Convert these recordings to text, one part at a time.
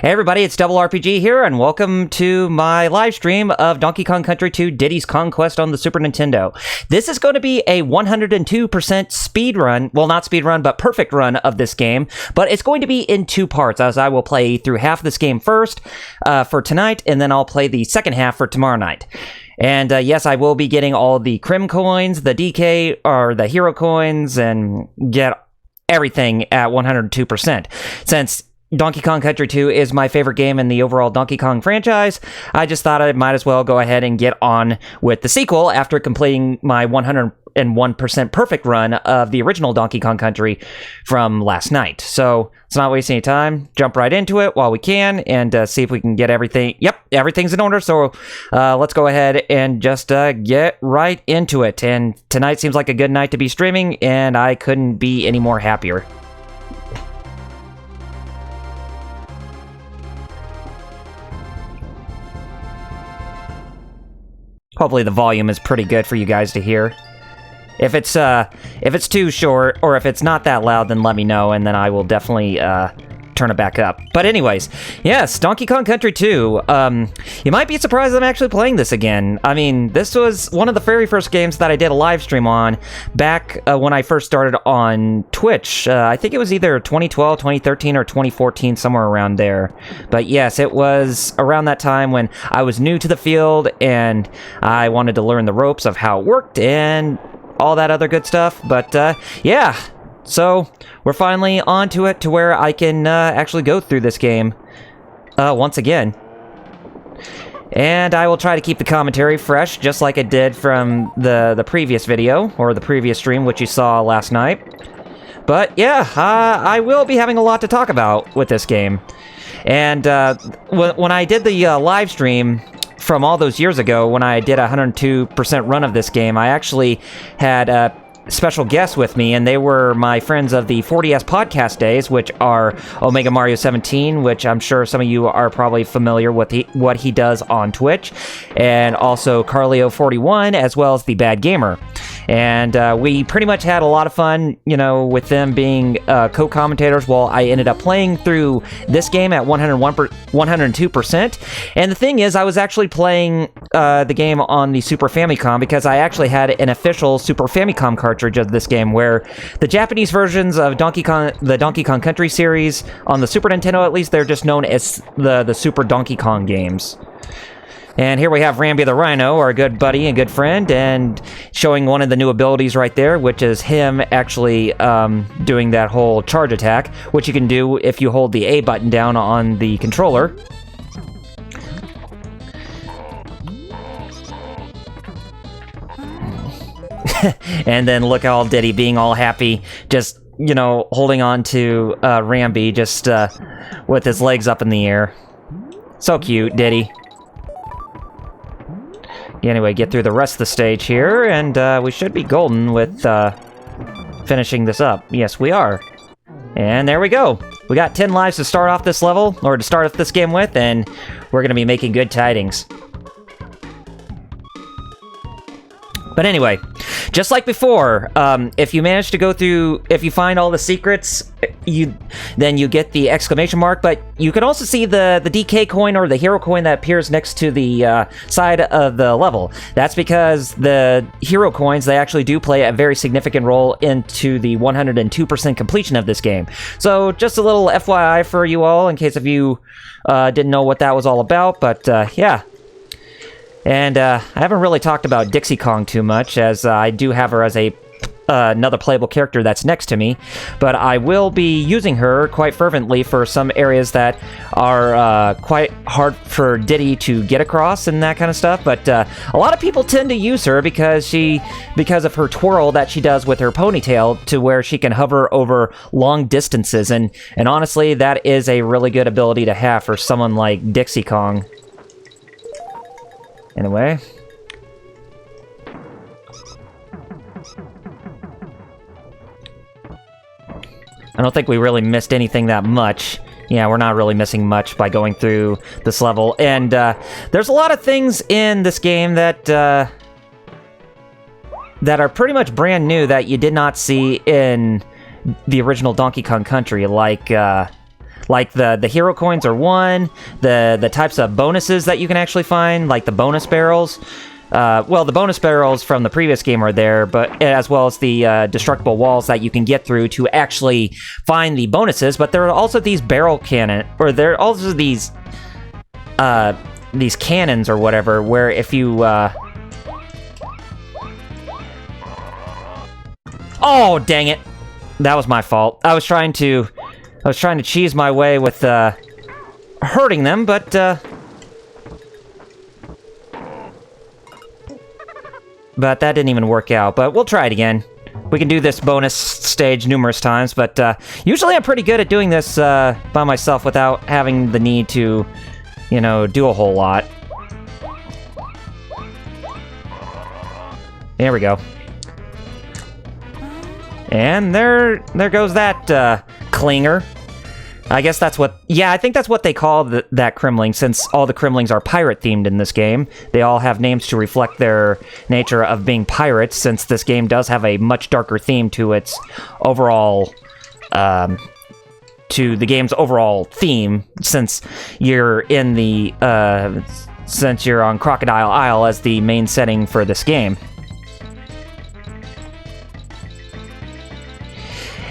Hey everybody, it's Double RPG here, and welcome to my live stream of Donkey Kong Country 2 Diddy's Conquest on the Super Nintendo. This is going to be a 102% speed run, well not speed run, but perfect run of this game, but it's going to be in two parts, as I will play through half of this game first for tonight, and then I'll play the second half for tomorrow night. And yes, I will be getting all the Crim coins, the DK, or the Hero coins, and get everything at 102%. Since Donkey Kong Country 2 is my favorite game in the overall Donkey Kong franchise, I just thought I might as well go ahead and get on with the sequel after completing my 101% perfect run of the original Donkey Kong Country from last night. So let's not waste any time, jump right into it while we can, and see if we can get everything. Yep, everything's in order, so let's go ahead and just get right into it. And tonight seems like a good night to be streaming, and I couldn't be any more happier. Hopefully the volume is pretty good for you guys to hear. If it's too short, or if it's not that loud, then let me know, and then I will definitely turn it back up. But anyways, yes, Donkey Kong Country 2. You might be surprised I'm actually playing this again. I mean, this was one of the very first games that I did a live stream on back when I first started on Twitch. I think it was either 2012, 2013, or 2014, somewhere around there. But yes, it was around that time when I was new to the field and I wanted to learn the ropes of how it worked and all that other good stuff. But yeah, so we're finally onto it to where I can actually go through this game once again. And I will try to keep the commentary fresh, just like I did from the previous video, or the previous stream, which you saw last night. But yeah, I will be having a lot to talk about with this game. And when I did the live stream from all those years ago, when I did a 102% run of this game, I actually had special guests with me, and they were my friends of the 40S podcast days, which are Omega Mario 17, which I'm sure some of you are probably familiar with what he does on Twitch, and also Carlio 41, as well as the Bad Gamer. And we pretty much had a lot of fun, you know, with them being co-commentators while I ended up playing through this game at 102%. And the thing is, I was actually playing the game on the Super Famicom because I actually had an official Super Famicom cartridge of this game, where the Japanese versions of the Donkey Kong Country series, on the Super Nintendo at least, they're just known as the Super Donkey Kong games. And here we have Rambi the Rhino, our good buddy and good friend, and showing one of the new abilities right there, which is him actually doing that whole charge attack, which you can do if you hold the A button down on the controller. And then look at all Diddy being all happy, just, you know, holding on to Rambi, just with his legs up in the air. So cute, Diddy. Anyway, get through the rest of the stage here, and we should be golden with finishing this up. Yes, we are. And there we go. We got 10 lives to start off this level, or to start off this game with, and we're going to be making good tidings. But anyway, just like before, if you manage to go through, if you find all the secrets, then you get the exclamation mark, but you can also see the DK coin or the hero coin that appears next to the side of the level. That's because the hero coins, they actually do play a very significant role into the 102% completion of this game. So just a little FYI for you all, in case if you didn't know what that was all about, but yeah. And I haven't really talked about Dixie Kong too much, as I do have her as another playable character that's next to me, but I will be using her quite fervently for some areas that are quite hard for Diddy to get across and that kind of stuff. But a lot of people tend to use her because of her twirl that she does with her ponytail, to where she can hover over long distances, and honestly, that is a really good ability to have for someone like Dixie Kong. Anyway. I don't think we really missed anything that much. Yeah, we're not really missing much by going through this level. And there's a lot of things in this game that are pretty much brand new that you did not see in the original Donkey Kong Country, like Like the hero coins are one, the types of bonuses that you can actually find, like the bonus barrels. Well, the bonus barrels from the previous game are there, but as well as the destructible walls that you can get through to actually find the bonuses. But there are also these barrel cannon, or there are also these cannons or whatever, where if you oh, dang it. That was my fault. I was trying to cheese my way with hurting them, but that didn't even work out. But we'll try it again. We can do this bonus stage numerous times, but usually I'm pretty good at doing this by myself without having the need to, you know, do a whole lot. There we go. And there goes that clinger. I guess that's what... Yeah, I think that's what they call that Kremling, since all the Kremlings are pirate-themed in this game. They all have names to reflect their nature of being pirates, since this game does have a much darker theme to its overall... to the game's overall theme, since you're in the... since you're on Crocodile Isle as the main setting for this game.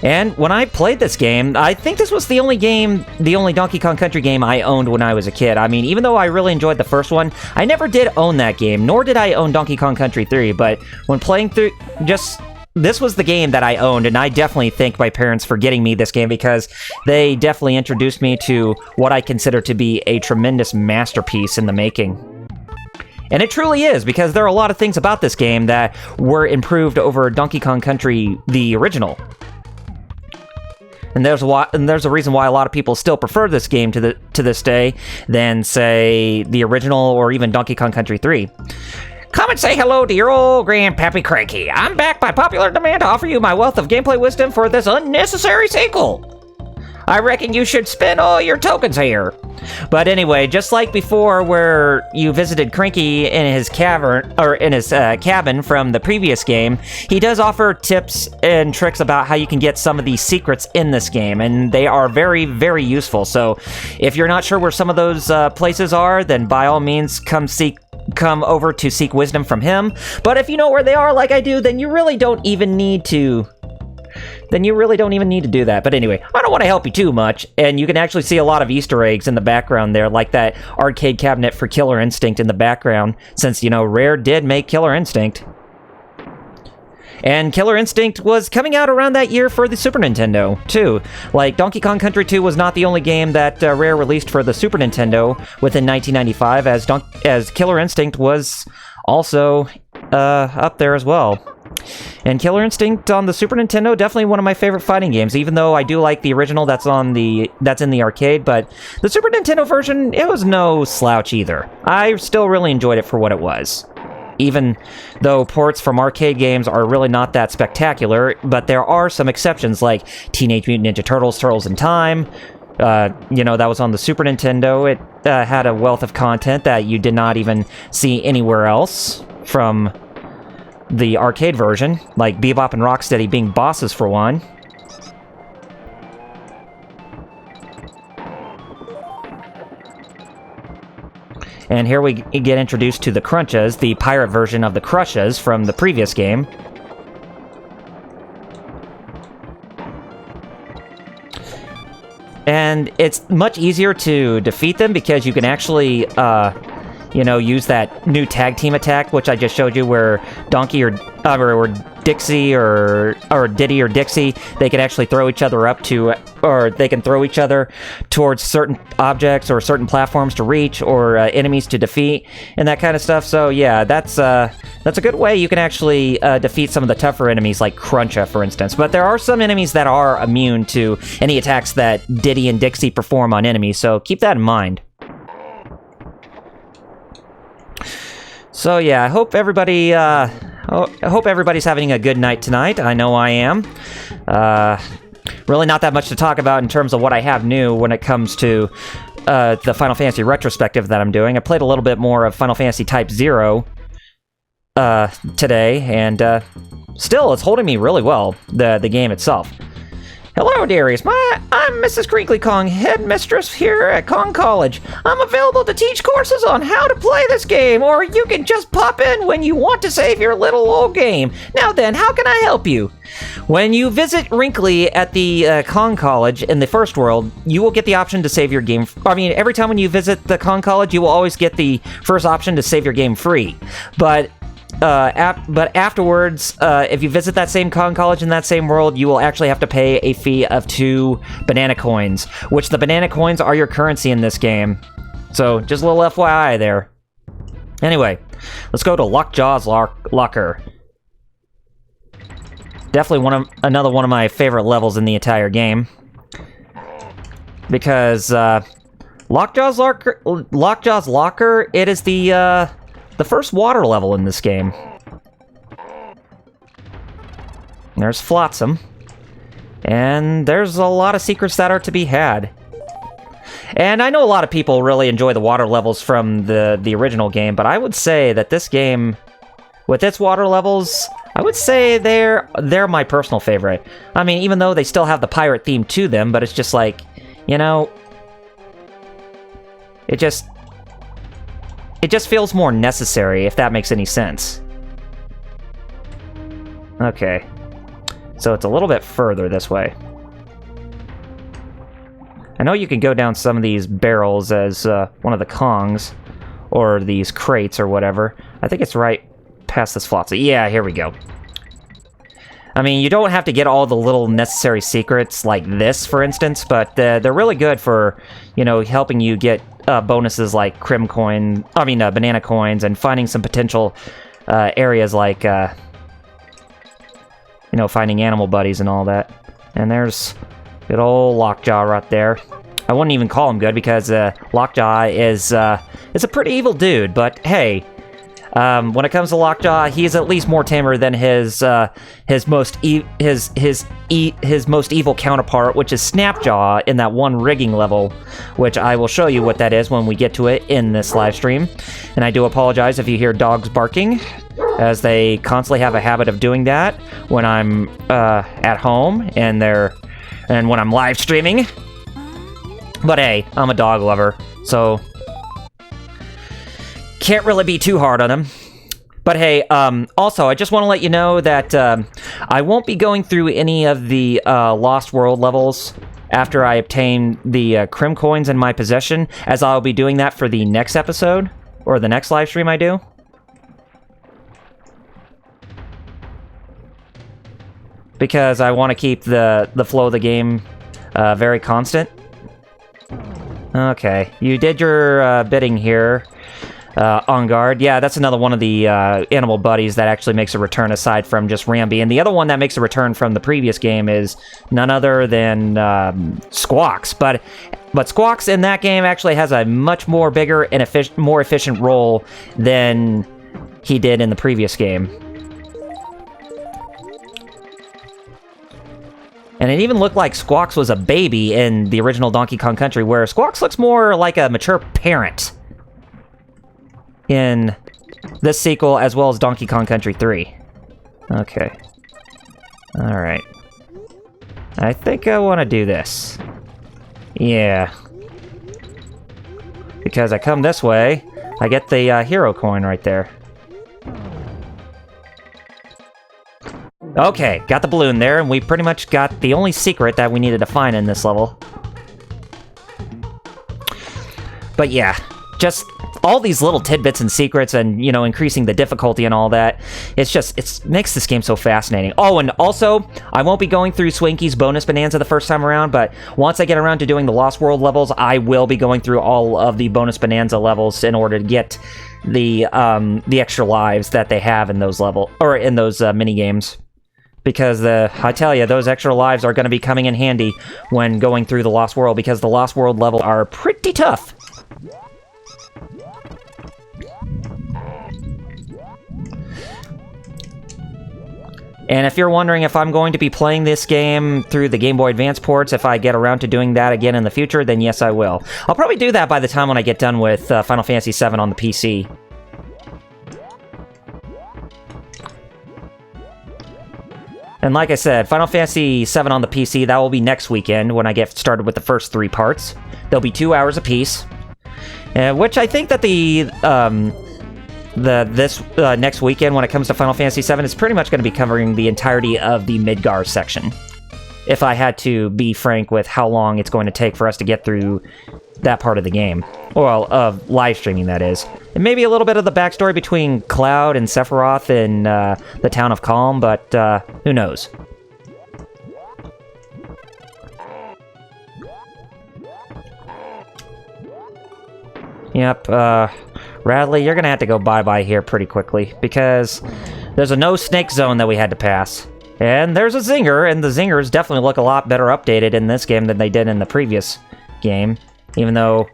And when I played this game, I think this was the only Donkey Kong Country game I owned when I was a kid. I mean, even though I really enjoyed the first one, I never did own that game, nor did I own Donkey Kong Country 3, but when playing through, this was the game that I owned, and I definitely thank my parents for getting me this game, because they definitely introduced me to what I consider to be a tremendous masterpiece in the making. And it truly is, because there are a lot of things about this game that were improved over Donkey Kong Country, the original. And there's a reason why a lot of people still prefer this game to this day than, say, the original or even Donkey Kong Country 3. Come and say hello to your old grandpappy Cranky. I'm back by popular demand to offer you my wealth of gameplay wisdom for this unnecessary sequel. I reckon you should spend all your tokens here. But anyway, just like before, where you visited Cranky in his cavern, or in his cabin from the previous game, he does offer tips and tricks about how you can get some of these secrets in this game, and they are very, very useful. So, if you're not sure where some of those places are, then by all means, come over to seek wisdom from him. But if you know where they are, like I do, then you really don't even need to. do that. But anyway, I don't want to help you too much, and you can actually see a lot of Easter eggs in the background there, like that arcade cabinet for Killer Instinct in the background, since, you know, Rare did make Killer Instinct. And Killer Instinct was coming out around that year for the Super Nintendo, too. Like, Donkey Kong Country 2 was not the only game that Rare released for the Super Nintendo within 1995, as Killer Instinct was also up there as well. And Killer Instinct on the Super Nintendo, definitely one of my favorite fighting games, even though I do like the original that's in the arcade, but the Super Nintendo version, it was no slouch either. I still really enjoyed it for what it was. Even though ports from arcade games are really not that spectacular, but there are some exceptions, like Teenage Mutant Ninja Turtles, Turtles in Time. You know, that was on the Super Nintendo. It had a wealth of content that you did not even see anywhere else from the arcade version, like Bebop and Rocksteady being bosses for one. And here we get introduced to the Crunches, the pirate version of the Crushes from the previous game. And it's much easier to defeat them because you can actually, you know, use that new tag team attack, which I just showed you, where Donkey or Dixie or Diddy or Dixie, they can actually throw each other up to, or they can throw each other towards certain objects or certain platforms to reach, or enemies to defeat, and that kind of stuff. So yeah, that's a good way you can actually defeat some of the tougher enemies, like Cruncha, for instance. But there are some enemies that are immune to any attacks that Diddy and Dixie perform on enemies, so keep that in mind. So yeah, I hope everybody's having a good night tonight. I know I am. Really not that much to talk about in terms of what I have new when it comes to the Final Fantasy retrospective that I'm doing. I played a little bit more of Final Fantasy Type 0 today, and still, it's holding me really well, the game itself. Hello, dearies. I'm Mrs. Crinkly Kong, headmistress here at Kong College. I'm available to teach courses on how to play this game, or you can just pop in when you want to save your little old game. Now then, how can I help you? When you visit Wrinkly at the Kong College in the first world, you will get the option to save your game. I mean, every time when you visit the Kong College, you will always get the first option to save your game free. But afterwards, if you visit that same Kong College in that same world, you will actually have to pay a fee of 2 banana coins, which the banana coins are your currency in this game. So, just a little FYI there. Anyway, let's go to Lockjaw's Locker. Definitely another one of my favorite levels in the entire game. Because, Lockjaw's Locker, it is the first water level in this game. There's Flotsam. And there's a lot of secrets that are to be had. And I know a lot of people really enjoy the water levels from the original game, but I would say that this game, with its water levels, I would say they're my personal favorite. I mean, even though they still have the pirate theme to them, but it's just like, you know, it just feels more necessary, if that makes any sense. Okay. So it's a little bit further this way. I know you can go down some of these barrels as one of the Kongs, or these crates or whatever. I think it's right past this flotsam. Yeah, here we go. I mean, you don't have to get all the little necessary secrets like this, for instance, but they're really good for, you know, helping you get bonuses like banana coins, and finding some potential areas like, you know, finding animal buddies and all that. And there's good old Lockjaw right there. I wouldn't even call him good because Lockjaw is a pretty evil dude, but hey, when it comes to Lockjaw, he's at least more tamer than his most evil counterpart, which is Snapjaw in that one rigging level, which I will show you what that is when we get to it in this live stream. And I do apologize if you hear dogs barking, as they constantly have a habit of doing that when I'm at home and when I'm live streaming. But hey, I'm a dog lover, so can't really be too hard on him. But hey, also, I just want to let you know that I won't be going through any of the Lost World levels after I obtain the Crim coins in my possession, as I'll be doing that for the next episode, or the next live stream I do. Because I want to keep the flow of the game very constant. Okay, you did your bidding here. On guard. Yeah, that's another one of the animal buddies that actually makes a return aside from just Rambi. And the other one that makes a return from the previous game is none other than Squawks. But Squawks in that game actually has a much more bigger and more efficient role than he did in the previous game. And it even looked like Squawks was a baby in the original Donkey Kong Country, where Squawks looks more like a mature parent in this sequel, as well as Donkey Kong Country 3. Okay. Alright. I think I want to do this. Yeah. Because I come this way, I get the hero coin right there. Okay, got the balloon there, and we pretty much got the only secret that we needed to find in this level. But yeah, just all these little tidbits and secrets, and, you know, increasing the difficulty and all that. It makes this game so fascinating. Oh, and also, I won't be going through Swinky's bonus bonanza the first time around, but once I get around to doing the Lost World levels, I will be going through all of the bonus bonanza levels in order to get the extra lives that they have in those mini games. Because I tell you, those extra lives are going to be coming in handy when going through the Lost World, because the Lost World level are pretty tough. And if you're wondering if I'm going to be playing this game through the Game Boy Advance ports, if I get around to doing that again in the future, then yes, I will. I'll probably do that by the time when I get done with Final Fantasy VII on the PC. And like I said, Final Fantasy VII on the PC, that will be next weekend when I get started with the first 3 parts. They'll be 2 hours apiece. Which I think that this next weekend, when it comes to Final Fantasy VII, is pretty much going to be covering the entirety of the Midgar section. If I had to be frank with how long it's going to take for us to get through that part of the game. Well, of live streaming, that is. And maybe a little bit of the backstory between Cloud and Sephiroth in the town of Calm, but who knows? Yep, Radley, you're gonna have to go bye-bye here pretty quickly, because there's a no-snake zone that we had to pass. And there's a Zinger, and the Zingers definitely look a lot better updated in this game than they did in the previous game. Even though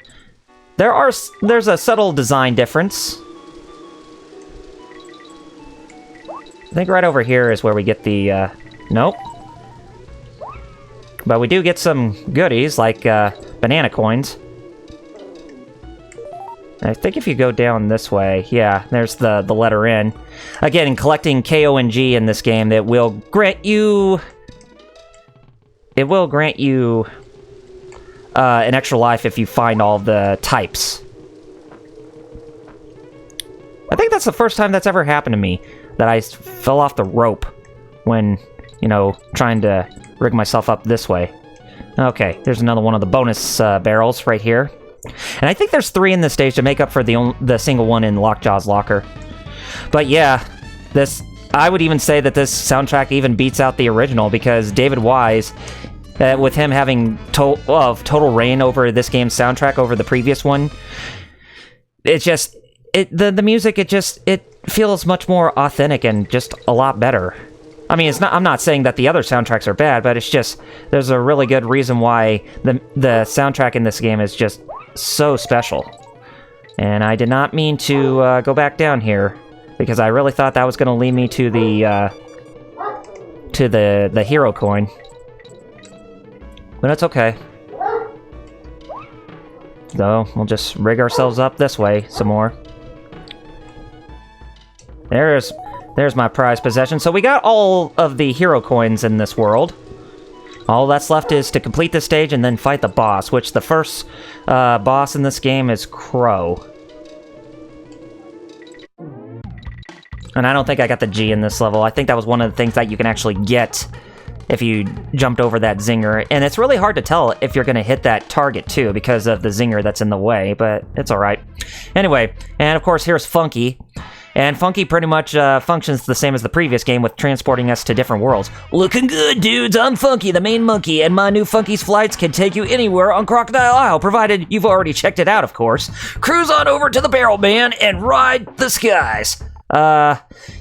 there's a subtle design difference. I think right over here is where we get the, nope. But we do get some goodies, like, banana coins. I think if you go down this way, yeah, there's the letter N. Again, collecting K, O, and G in this game, that will grant you... It will grant you... an extra life if you find all the types. I think that's the first time that's ever happened to me, that I fell off the rope when, you know, trying to rig myself up this way. Okay, there's another one of the bonus barrels right here. And I think there's 3 in this stage to make up for the single one in Lockjaw's locker. But yeah, I would even say that this soundtrack even beats out the original, because David Wise... with him having total reign over this game's soundtrack over the previous one, the music, it feels much more authentic and just a lot better. I mean, I'm not saying that the other soundtracks are bad, but it's just, there's a really good reason why the soundtrack in this game is just so special. And I did not mean to go back down here, because I really thought that was going to lead me to the hero coin. But it's okay. So, we'll just rig ourselves up this way some more. There's my prized possession. So we got all of the hero coins in this world. All that's left is to complete this stage and then fight the boss, which the first boss in this game is Crow. And I don't think I got the G in this level. I think that was one of the things that you can actually get if you jumped over that Zinger. And it's really hard to tell if you're going to hit that target, too, because of the Zinger that's in the way, but it's alright. Anyway, and of course, here's Funky. And Funky pretty much functions the same as the previous game, with transporting us to different worlds. Looking good, dudes! I'm Funky, the main monkey, and my new Funky's flights can take you anywhere on Crocodile Isle, provided you've already checked it out, of course. Cruise on over to the Barrel Man and ride the skies!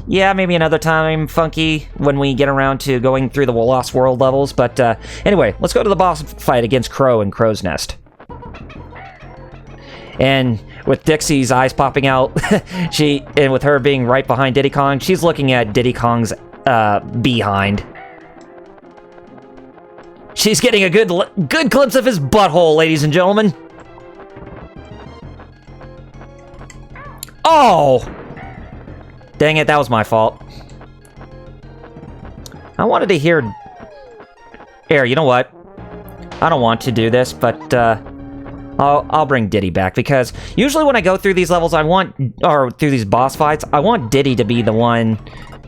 Yeah, maybe another time, Funky, when we get around to going through the Lost World levels, but, anyway, let's go to the boss fight against Crow and Crow's Nest. And with Dixie's eyes popping out, and with her being right behind Diddy Kong, she's looking at Diddy Kong's, behind. She's getting a good glimpse of his butthole, ladies and gentlemen. Oh! Dang it, that was my fault. I wanted to hear... Here, you know what? I don't want to do this, but, I'll bring Diddy back, because usually when I go through these levels, through these boss fights, I want Diddy to be the one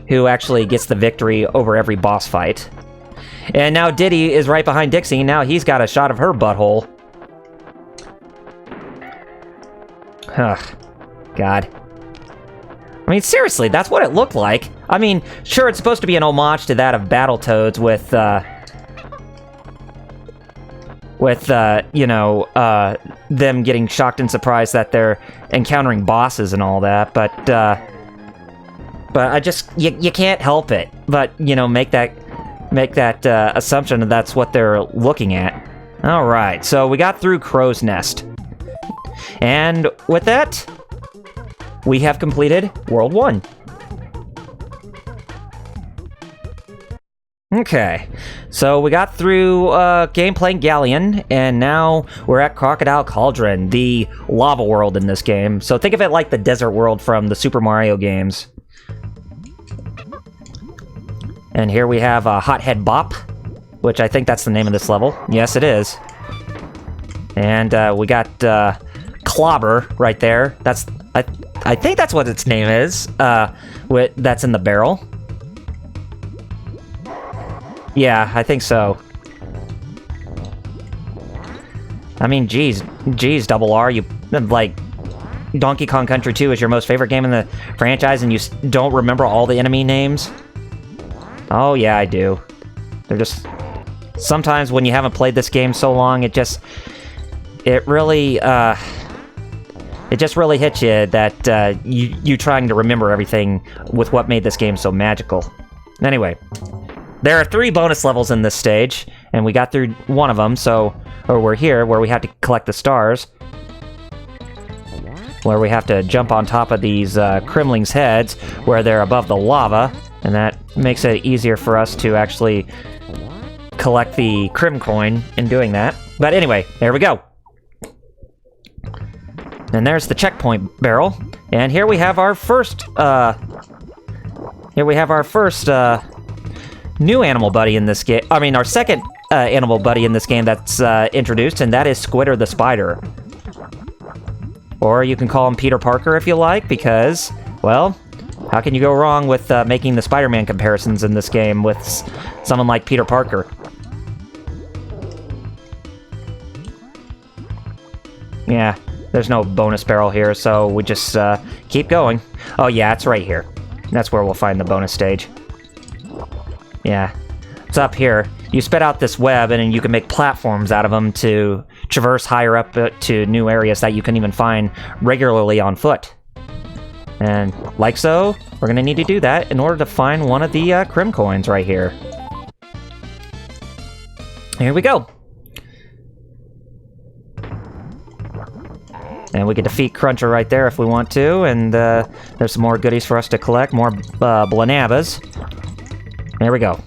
who actually gets the victory over every boss fight. And now Diddy is right behind Dixie, now he's got a shot of her butthole. Ugh. God. I mean, seriously, that's what it looked like. I mean, sure, it's supposed to be an homage to that of Battletoads with, you know, them getting shocked and surprised that they're encountering bosses and all that, but I just, you can't help it, but, you know, make that assumption that that's what they're looking at. Alright, so we got through Crow's Nest. And with that, we have completed World 1. Okay, so we got through Gameplay Galleon, and now we're at Crocodile Cauldron, the lava world in this game. So think of it like the desert world from the Super Mario games. And here we have Hothead Bop, which I think that's the name of this level. Yes, it is. And we got Clobber right there. I think that's what its name is. That's in the barrel. Yeah, I think so. I mean, geez, Double R, you, like, Donkey Kong Country 2 is your most favorite game in the franchise, and you don't remember all the enemy names? Oh, yeah, I do. They're just... Sometimes when you haven't played this game so long, it just really hits you that you trying to remember everything with what made this game so magical. Anyway, there are 3 bonus levels in this stage, and we got through one of them, or we're here, where we have to collect the stars, where we have to jump on top of these Kremlings' heads, where they're above the lava, and that makes it easier for us to actually collect the Crim coin in doing that. But anyway, there we go. And there's the checkpoint barrel, and here we have our first new animal buddy in this game. I mean, our second animal buddy in this game that's introduced, and that is Squitter the Spider. Or you can call him Peter Parker if you like, because, well, how can you go wrong with making the Spider-Man comparisons in this game with someone like Peter Parker? Yeah, there's no bonus barrel here, so we just keep going. Oh yeah, it's right here. That's where we'll find the bonus stage. Yeah, it's up here. You spit out this web, and then you can make platforms out of them to traverse higher up to new areas that you can even find regularly on foot. And like so, we're going to need to do that in order to find one of the Crim coins right here. Here we go. And we can defeat Cruncher right there if we want to, and there's some more goodies for us to collect, more Blanabas. There we go.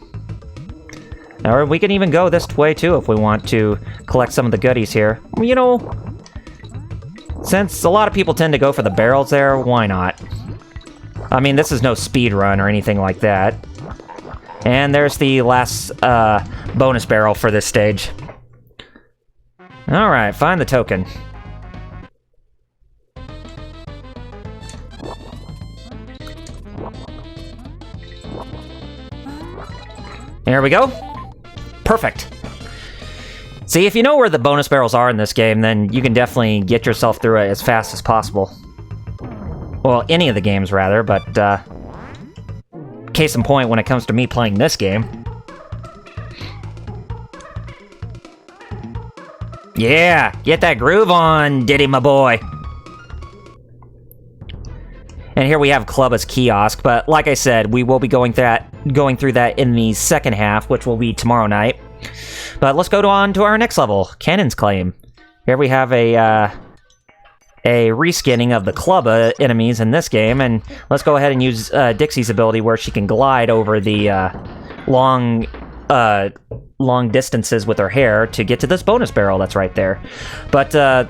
Or we can even go this way too if we want to collect some of the goodies here. You know, since a lot of people tend to go for the barrels there, why not? I mean, this is no speed run or anything like that. And there's the last bonus barrel for this stage. Alright, find the token. Here we go. Perfect. See, if you know where the bonus barrels are in this game, then you can definitely get yourself through it as fast as possible. Well, any of the games, rather, but, case in point when it comes to me playing this game. Yeah! Get that groove on, Diddy, my boy! And here we have Clubba's Kiosk, but like I said, we will be going through that in the second half, which will be tomorrow night. But let's go on to our next level, Cannon's Claim. Here we have a reskinning of the Clubba enemies in this game, and let's go ahead and use Dixie's ability where she can glide over the long distances with her hair to get to this bonus barrel that's right there. But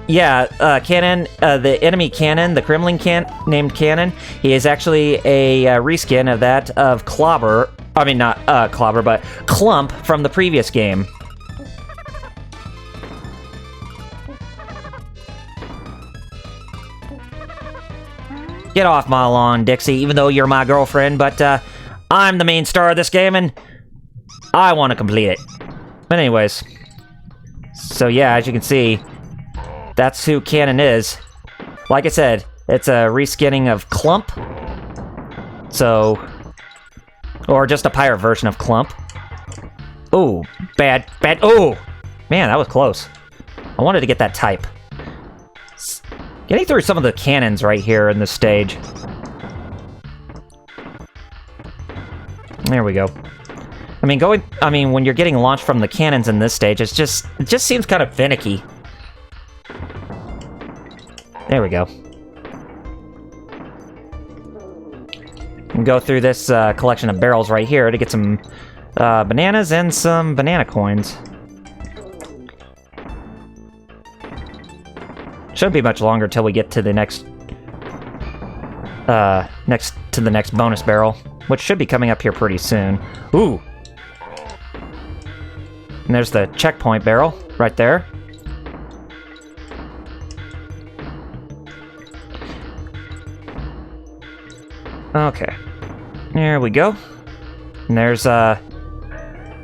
yeah, Cannon, the enemy Cannon, the Kremling named Cannon, he is actually a reskin of that of Clobber. I mean, not Clobber, but Clump from the previous game. Get off my lawn, Dixie, even though you're my girlfriend, but I'm the main star of this game, and I want to complete it. But anyways, so yeah, as you can see, that's who Cannon is. Like I said, it's a reskinning of Clump. So, or just a pirate version of Clump. Ooh, bad. Ooh! Man, that was close. I wanted to get that type. Getting through some of the cannons right here in this stage. There we go. I mean, when you're getting launched from the cannons in this stage, it just seems kind of finicky. There we go. And go through this collection of barrels right here to get some bananas and some banana coins. Shouldn't be much longer till we get to the next bonus barrel. which should be coming up here pretty soon. Ooh! And there's the checkpoint barrel right there. Okay. There we go. And there's the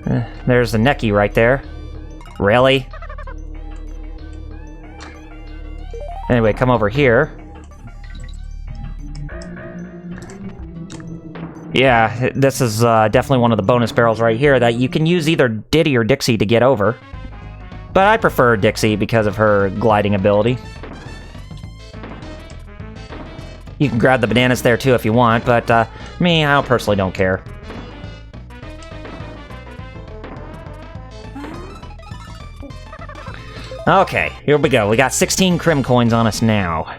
Necky right there. Really? Anyway, come over here. Yeah, this is definitely one of the bonus barrels right here that you can use either Diddy or Dixie to get over. But I prefer Dixie because of her gliding ability. You can grab the bananas there too if you want, but me, I personally don't care. Okay, here we go. We got 16 Crim coins on us now.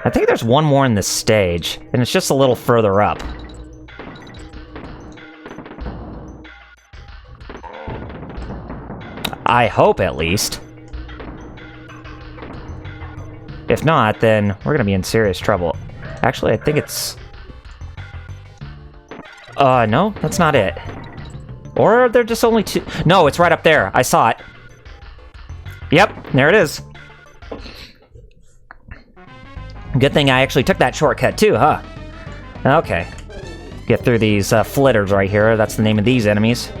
I think there's one more in this stage, and it's just a little further up. I hope, at least. If not, then we're gonna be in serious trouble. Actually, I think it's... no, that's not it. Or are there just only two? No, it's right up there. I saw it. Yep, there it is. Good thing I actually took that shortcut too, huh? Okay. Get through these flitters right here. That's the name of these enemies.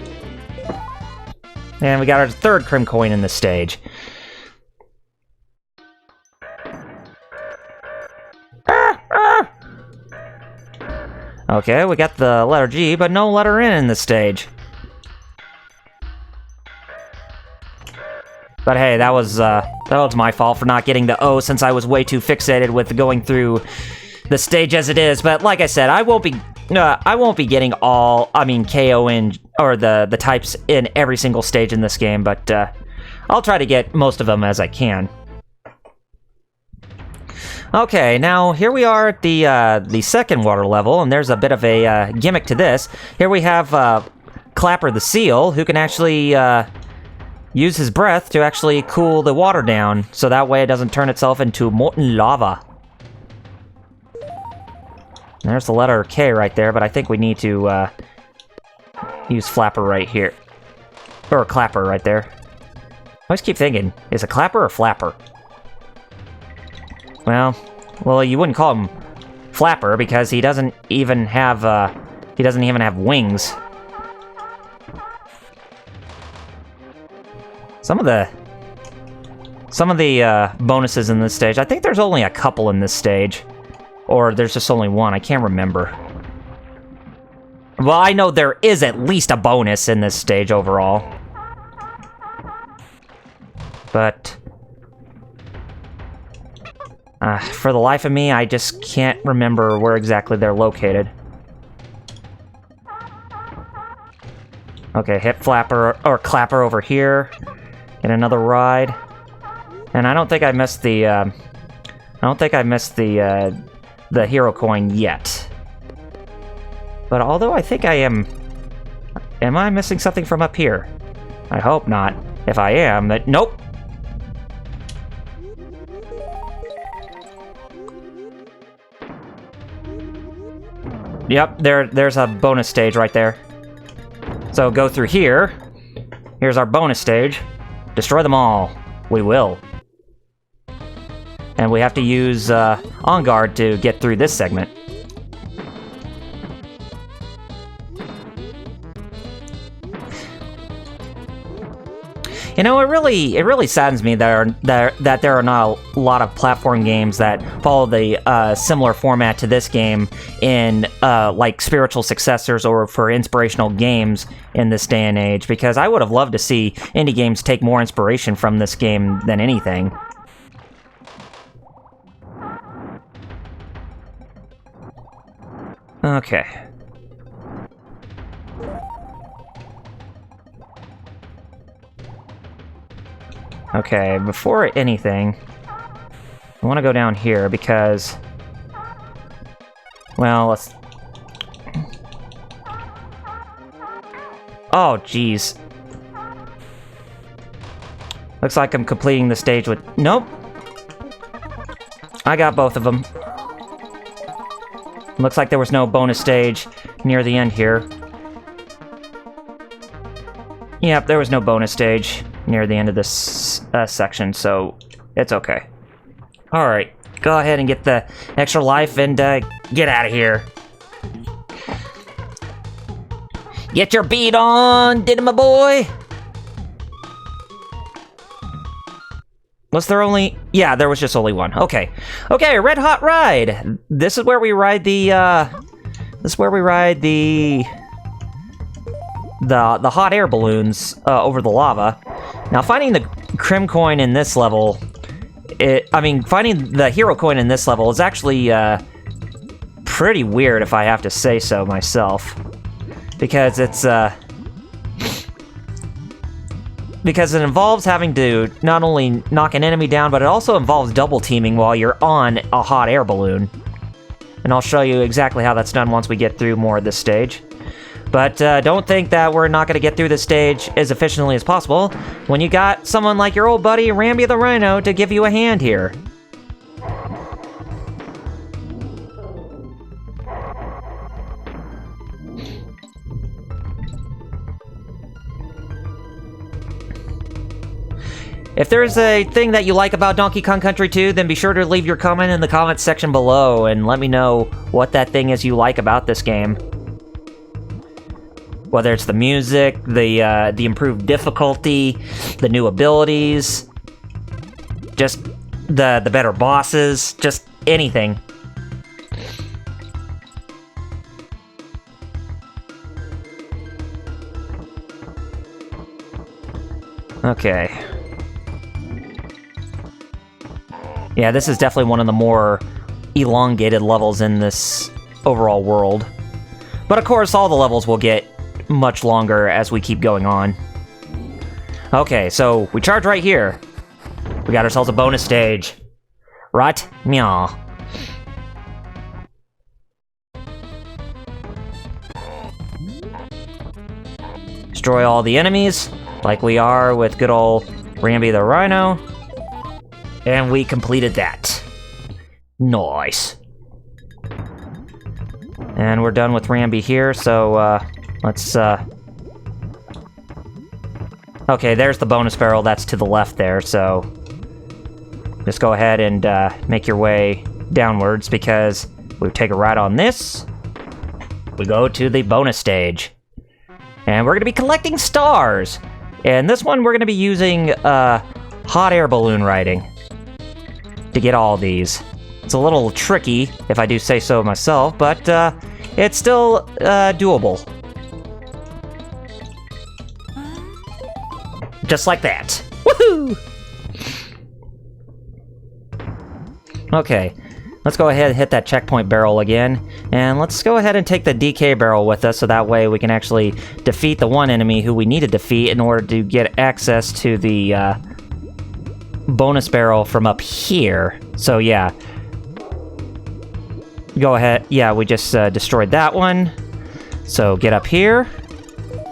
And we got our third Crim coin in this stage. Okay, we got the letter G, but no letter N in this stage. But hey, that was my fault for not getting the O, since I was way too fixated with going through the stage as it is. But like I said, I won't be getting all, KO in, or the types in every single stage in this game, but I'll try to get most of them as I can. Okay, now here we are at the second water level, and there's a bit of a gimmick to this. Here we have Clapper the Seal, who can actually use his breath to actually cool the water down, so that way it doesn't turn itself into molten lava. There's the letter K right there, but I think we need to use Flapper right here. Or Clapper right there. I always keep thinking, is it Clapper or Flapper? Well, you wouldn't call him Flapper because he doesn't even have wings. Some of the bonuses in this stage, I think there's only a couple in this stage. Or there's just only one, I can't remember. Well, I know there is at least a bonus in this stage overall. But... for the life of me, I just can't remember where exactly they're located. Okay, hit Flapper, or Clapper over here. Get another ride. And I don't think I missed the, the hero coin yet. But although I think I am... Am I missing something from up here? I hope not. If I am, but nope! Yep, there's a bonus stage right there. So go through here. Here's our bonus stage. Destroy them all. We will. And we have to use On Guard to get through this segment. You know, it really saddens me that there are not a lot of platform games that follow the similar format to this game in like spiritual successors or for inspirational games in this day and age, because I would have loved to see indie games take more inspiration from this game than anything. Okay. Okay, before anything, I want to go down here because, well, let's... Oh, jeez. Looks like I'm completing the stage with... Nope. I got both of them. Looks like there was no bonus stage near the end here. Yep, there was no bonus stage near the end of this section, so it's okay. Alright, go ahead and get the extra life and get out of here. Get your beat on, did it, my boy? Was there only... Yeah, there was just only one. Okay. Okay, Red Hot Ride! This is where we ride the, This is where we ride the hot air balloons over the lava. Now, finding the Crim coin in this level... finding the hero coin in this level is actually, pretty weird, if I have to say so myself. Because it's, because it involves having to not only knock an enemy down, but it also involves double teaming while you're on a hot air balloon. And I'll show you exactly how that's done once we get through more of this stage. But don't think that we're not going to get through this stage as efficiently as possible when you got someone like your old buddy Rambi the Rhino to give you a hand here. If there's a thing that you like about Donkey Kong Country 2, then be sure to leave your comment in the comments section below and let me know what that thing is you like about this game. Whether it's the music, the improved difficulty, the new abilities, just the better bosses, just anything. Okay. Yeah, this is definitely one of the more elongated levels in this overall world. But of course, all the levels will get much longer as we keep going on. Okay, so we charge right here. We got ourselves a bonus stage. Right? Meow. Destroy all the enemies, like we are with good old Rambi the Rhino. And we completed that. Nice. And we're done with Rambi here, so let's okay, there's the bonus barrel that's to the left there, so just go ahead and make your way downwards, because we take a ride on this. We go to the bonus stage. And we're gonna be collecting stars. And this one we're gonna be using hot air balloon riding to get all these. It's a little tricky, if I do say so myself, but it's still doable. Just like that. Woohoo! Okay, let's go ahead and hit that checkpoint barrel again, and let's go ahead and take the DK barrel with us, so that way we can actually defeat the one enemy who we need to defeat in order to get access to the bonus barrel from up here. So yeah, go ahead. Yeah, we just destroyed that one. So get up here.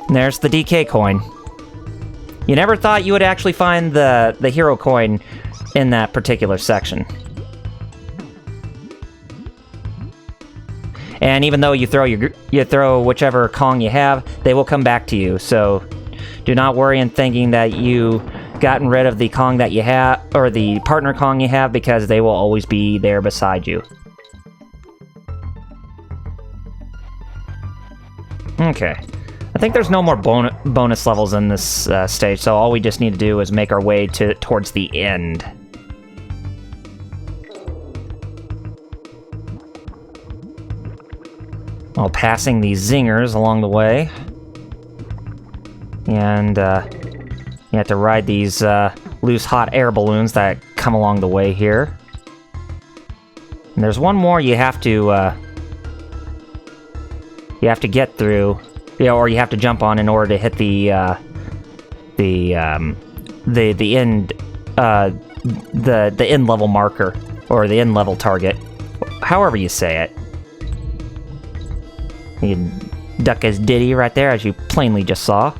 And there's the DK coin. You never thought you would actually find the hero coin in that particular section. And even though you throw whichever Kong you have, they will come back to you. So do not worry in thinking that you gotten rid of the Kong that you have, or the partner Kong you have, because they will always be there beside you. Okay. I think there's no more bonus levels in this stage, so all we just need to do is make our way towards the end. While passing these zingers along the way. And, you have to ride these loose hot air balloons that come along the way here. And there's one more you have to get through, or you have to jump on in order to hit the end end level marker, or the end level target, however you say it. You can duck his ditty right there, as you plainly just saw.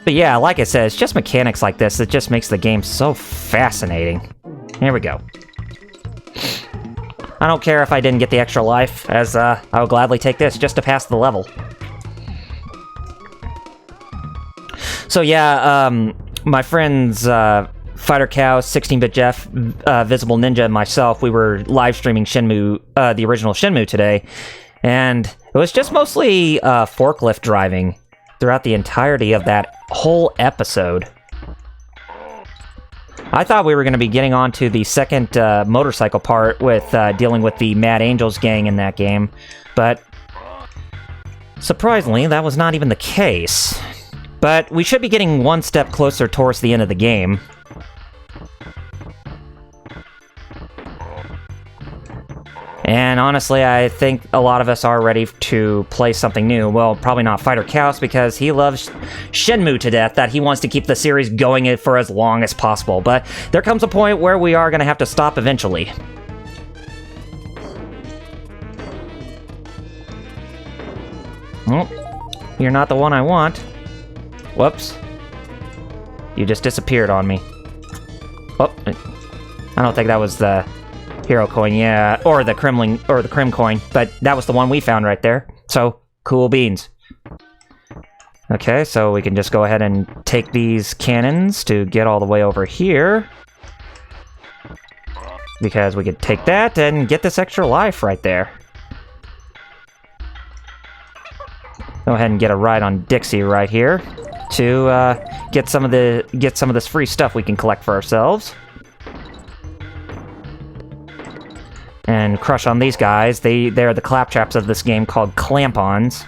But yeah, like I said, it's just mechanics like this that just makes the game so fascinating. Here we go. I don't care if I didn't get the extra life, as I would gladly take this just to pass the level. So yeah, my friends Fighter Cow, 16-Bit Jeff, Visible Ninja, and myself, we were live streaming Shenmue, the original Shenmue today, and it was just mostly forklift driving throughout the entirety of that whole episode. I thought we were going to be getting on to the second motorcycle part with dealing with the Mad Angels gang in that game, but surprisingly, that was not even the case. But we should be getting one step closer towards the end of the game. And honestly, I think a lot of us are ready to play something new. Well, probably not Fighter Chaos, because he loves Shenmue to death, that he wants to keep the series going for as long as possible. But there comes a point where we are going to have to stop eventually. Oh, you're not the one I want. Whoops. You just disappeared on me. Oh, I don't think that was the hero coin, yeah, or the Crim coin, but that was the one we found right there. So, cool beans. Okay, so we can just go ahead and take these cannons to get all the way over here. Because we could take that and get this extra life right there. Go ahead and get a ride on Dixie right here to get some of this free stuff we can collect for ourselves. And crush on these guys. They're the claptraps of this game called clamp-ons.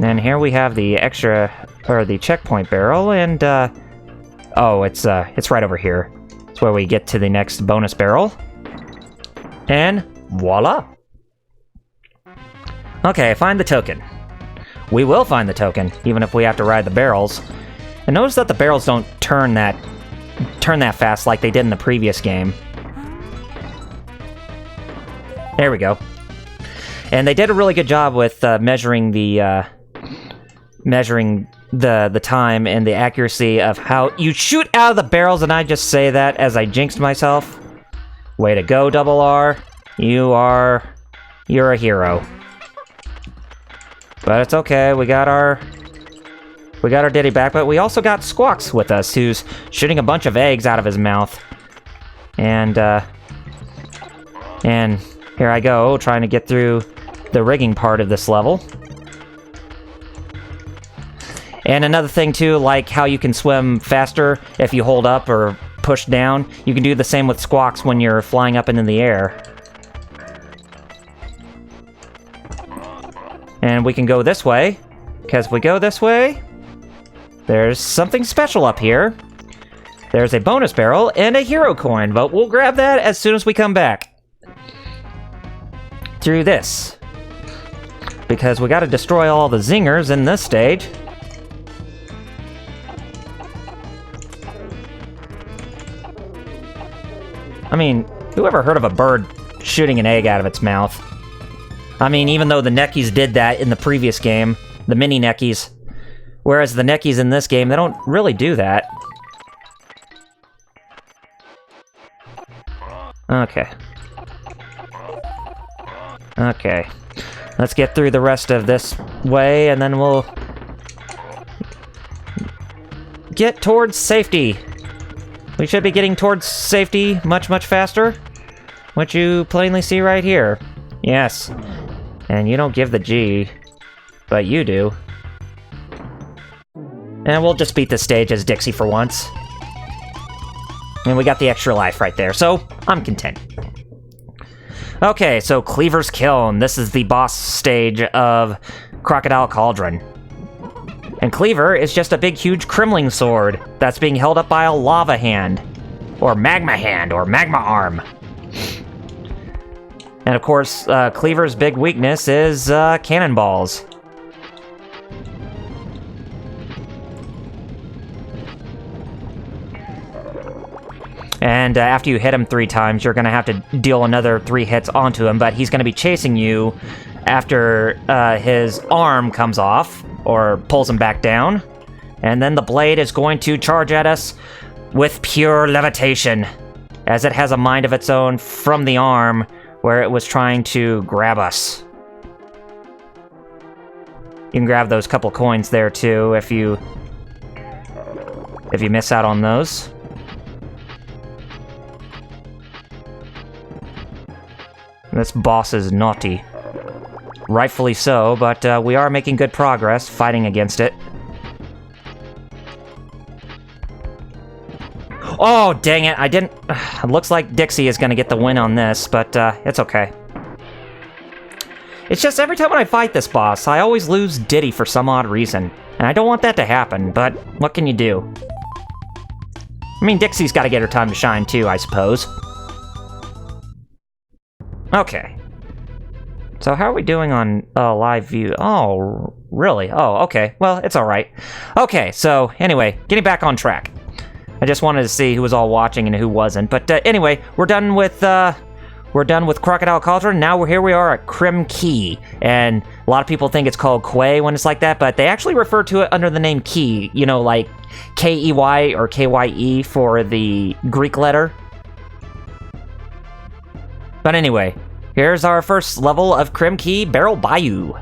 And here we have the extra, or the checkpoint barrel, and oh, it's right over here. It's where we get to the next bonus barrel. And voila! Okay, find the token. We will find the token, even if we have to ride the barrels. And notice that the barrels don't turn that fast like they did in the previous game. There we go. And they did a really good job with measuring the time and the accuracy of how you shoot out of the barrels, and I just say that as I jinxed myself. Way to go, Double R. You're a hero. But it's okay, we got our Diddy back, but we also got Squawks with us, who's shooting a bunch of eggs out of his mouth. And here I go, trying to get through the rigging part of this level. And another thing, too, like how you can swim faster if you hold up or push down, you can do the same with Squawks when you're flying up into the air. And we can go this way, because if we go this way, there's something special up here. There's a bonus barrel and a hero coin, but we'll grab that as soon as we come back. Through this. Because we gotta destroy all the zingers in this stage. I mean, whoever heard of a bird shooting an egg out of its mouth? I mean, even though the Neckies did that in the previous game, the mini Neckies, whereas the Neckies in this game, they don't really do that. Okay. Okay. Let's get through the rest of this way, and then we'll get towards safety. We should be getting towards safety much, much faster, which you plainly see right here. Yes. And you don't give the G, but you do. And we'll just beat this stage as Dixie for once. And we got the extra life right there, so I'm content. Okay, so Cleaver's Kiln. This is the boss stage of Crocodile Cauldron. And Cleaver is just a big, huge Kremling sword that's being held up by a lava hand, or magma arm. And of course, Cleaver's big weakness is cannonballs. And after you hit him 3 times, you're going to have to deal another 3 hits onto him, but he's going to be chasing you after his arm comes off, or pulls him back down. And then the blade is going to charge at us with pure levitation, as it has a mind of its own from the arm where it was trying to grab us. You can grab those couple coins there too if you miss out on those. This boss is naughty. Rightfully so, but we are making good progress fighting against it. Oh, dang it, I didn't... Looks like Dixie is gonna get the win on this, but it's okay. It's just every time when I fight this boss, I always lose Diddy for some odd reason. And I don't want that to happen, but what can you do? I mean, Dixie's gotta get her time to shine too, I suppose. Okay. So how are we doing on live view? Oh, really? Oh, okay. Well, it's alright. Okay, so anyway, getting back on track. I just wanted to see who was all watching and who wasn't. But anyway, we're done with Crocodile Cauldron. Now here we are at Crim Key, and a lot of people think it's called Quay when it's like that, but they actually refer to it under the name Key. You know, like K-E-Y or K-Y-E for the Greek letter. But anyway, here's our first level of Crim Key, Barrel Bayou.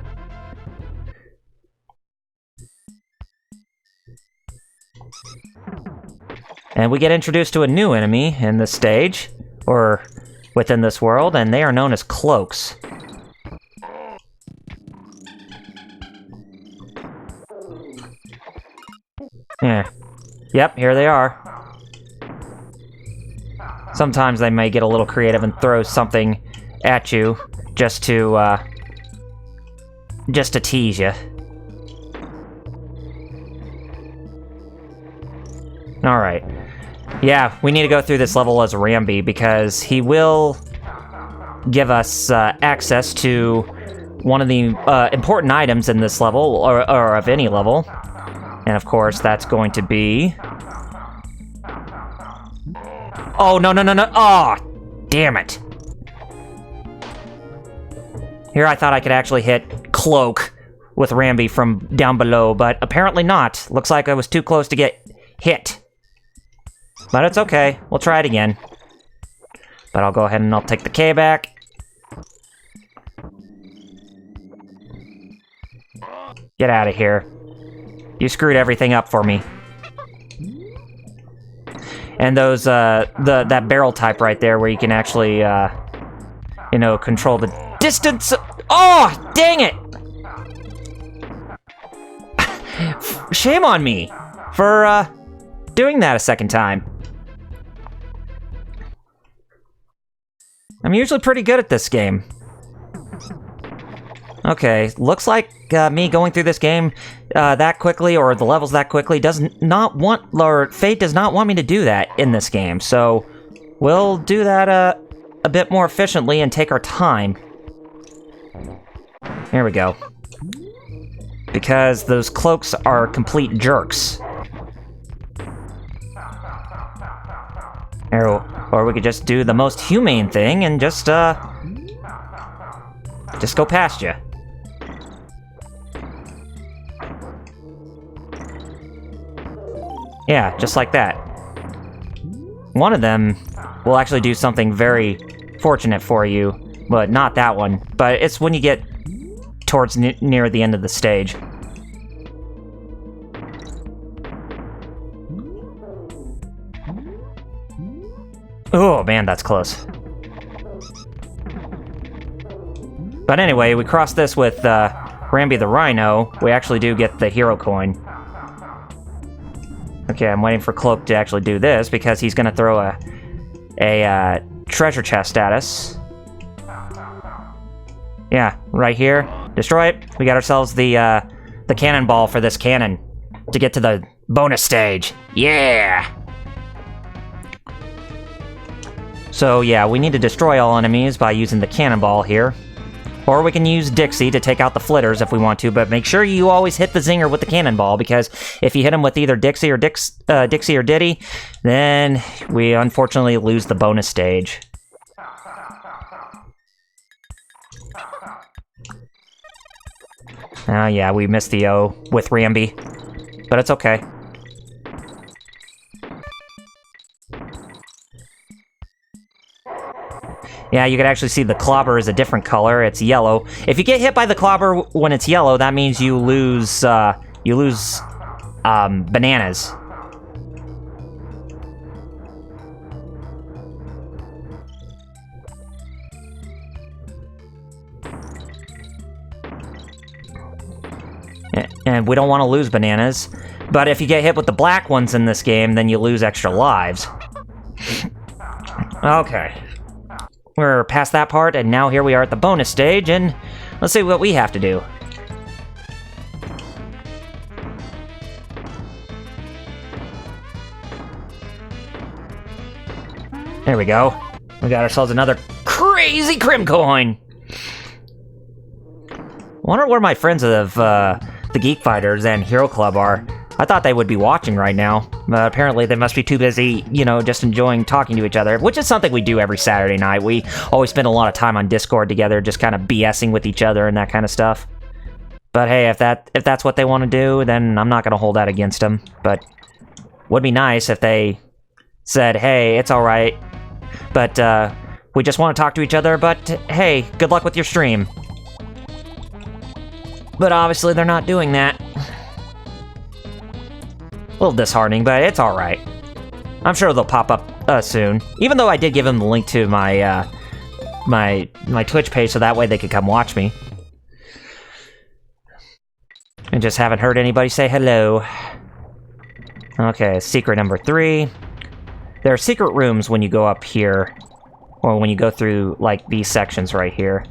And we get introduced to a new enemy in this stage, or within this world, and they are known as cloaks. Yeah. Yep, here they are. Sometimes they may get a little creative and throw something at you just to tease you. Alright. Yeah, we need to go through this level as Rambi, because he will give us access to one of the important items in this level, or of any level. And of course, that's going to be... Oh, no, no, no, no! Oh, damn it! Here I thought I could actually hit Cloak with Rambi from down below, but apparently not. Looks like I was too close to get hit. But it's okay. We'll try it again. But I'll go ahead and I'll take the K back. Get out of here. You screwed everything up for me. And those, that barrel type right there where you can actually, you know, control the distance. Oh, dang it! Shame on me for, doing that a second time. I'm usually pretty good at this game. Okay, looks like me going through this game that quickly, or the levels that quickly, Fate does not want me to do that in this game, so we'll do that a bit more efficiently and take our time. Here we go. Because those cloaks are complete jerks. Or we could just do the most humane thing and just go past you. Yeah, just like that. One of them will actually do something very fortunate for you, but not that one. But it's when you get towards near the end of the stage. Oh, man, that's close. But anyway, we cross this with Rambi the Rhino. We actually do get the hero coin. Okay, I'm waiting for Cloak to actually do this, because he's going to throw a treasure chest at us. Yeah, right here. Destroy it. We got ourselves the cannonball for this cannon to get to the bonus stage. Yeah! So yeah, we need to destroy all enemies by using the cannonball here. Or we can use Dixie to take out the flitters if we want to, but make sure you always hit the zinger with the cannonball, because if you hit him with either Dixie or Diddy, then we unfortunately lose the bonus stage. Yeah, we missed the O with Rambi, but it's okay. Yeah, you can actually see the clobber is a different color. It's yellow. If you get hit by the clobber when it's yellow, that means you lose bananas. And we don't want to lose bananas. But if you get hit with the black ones in this game, then you lose extra lives. Okay. We're past that part, and now here we are at the bonus stage, and let's see what we have to do. There we go. We got ourselves another crazy Crim coin! Wonder where my friends of the Geek Fighters and Hero Club are. I thought they would be watching right now, but apparently they must be too busy, you know, just enjoying talking to each other, which is something we do every Saturday night. We always spend a lot of time on Discord together, just kind of BSing with each other and that kind of stuff. But hey, if that's what they want to do, then I'm not going to hold that against them. But would be nice if they said, hey, it's all right, but we just want to talk to each other, but hey, good luck with your stream. But obviously they're not doing that. A little disheartening, but it's alright. I'm sure they'll pop up soon. Even though I did give them the link to my my Twitch page so that way they could come watch me. I just haven't heard anybody say hello. Okay, secret number 3. There are secret rooms when you go up here. Or when you go through, like, these sections right here.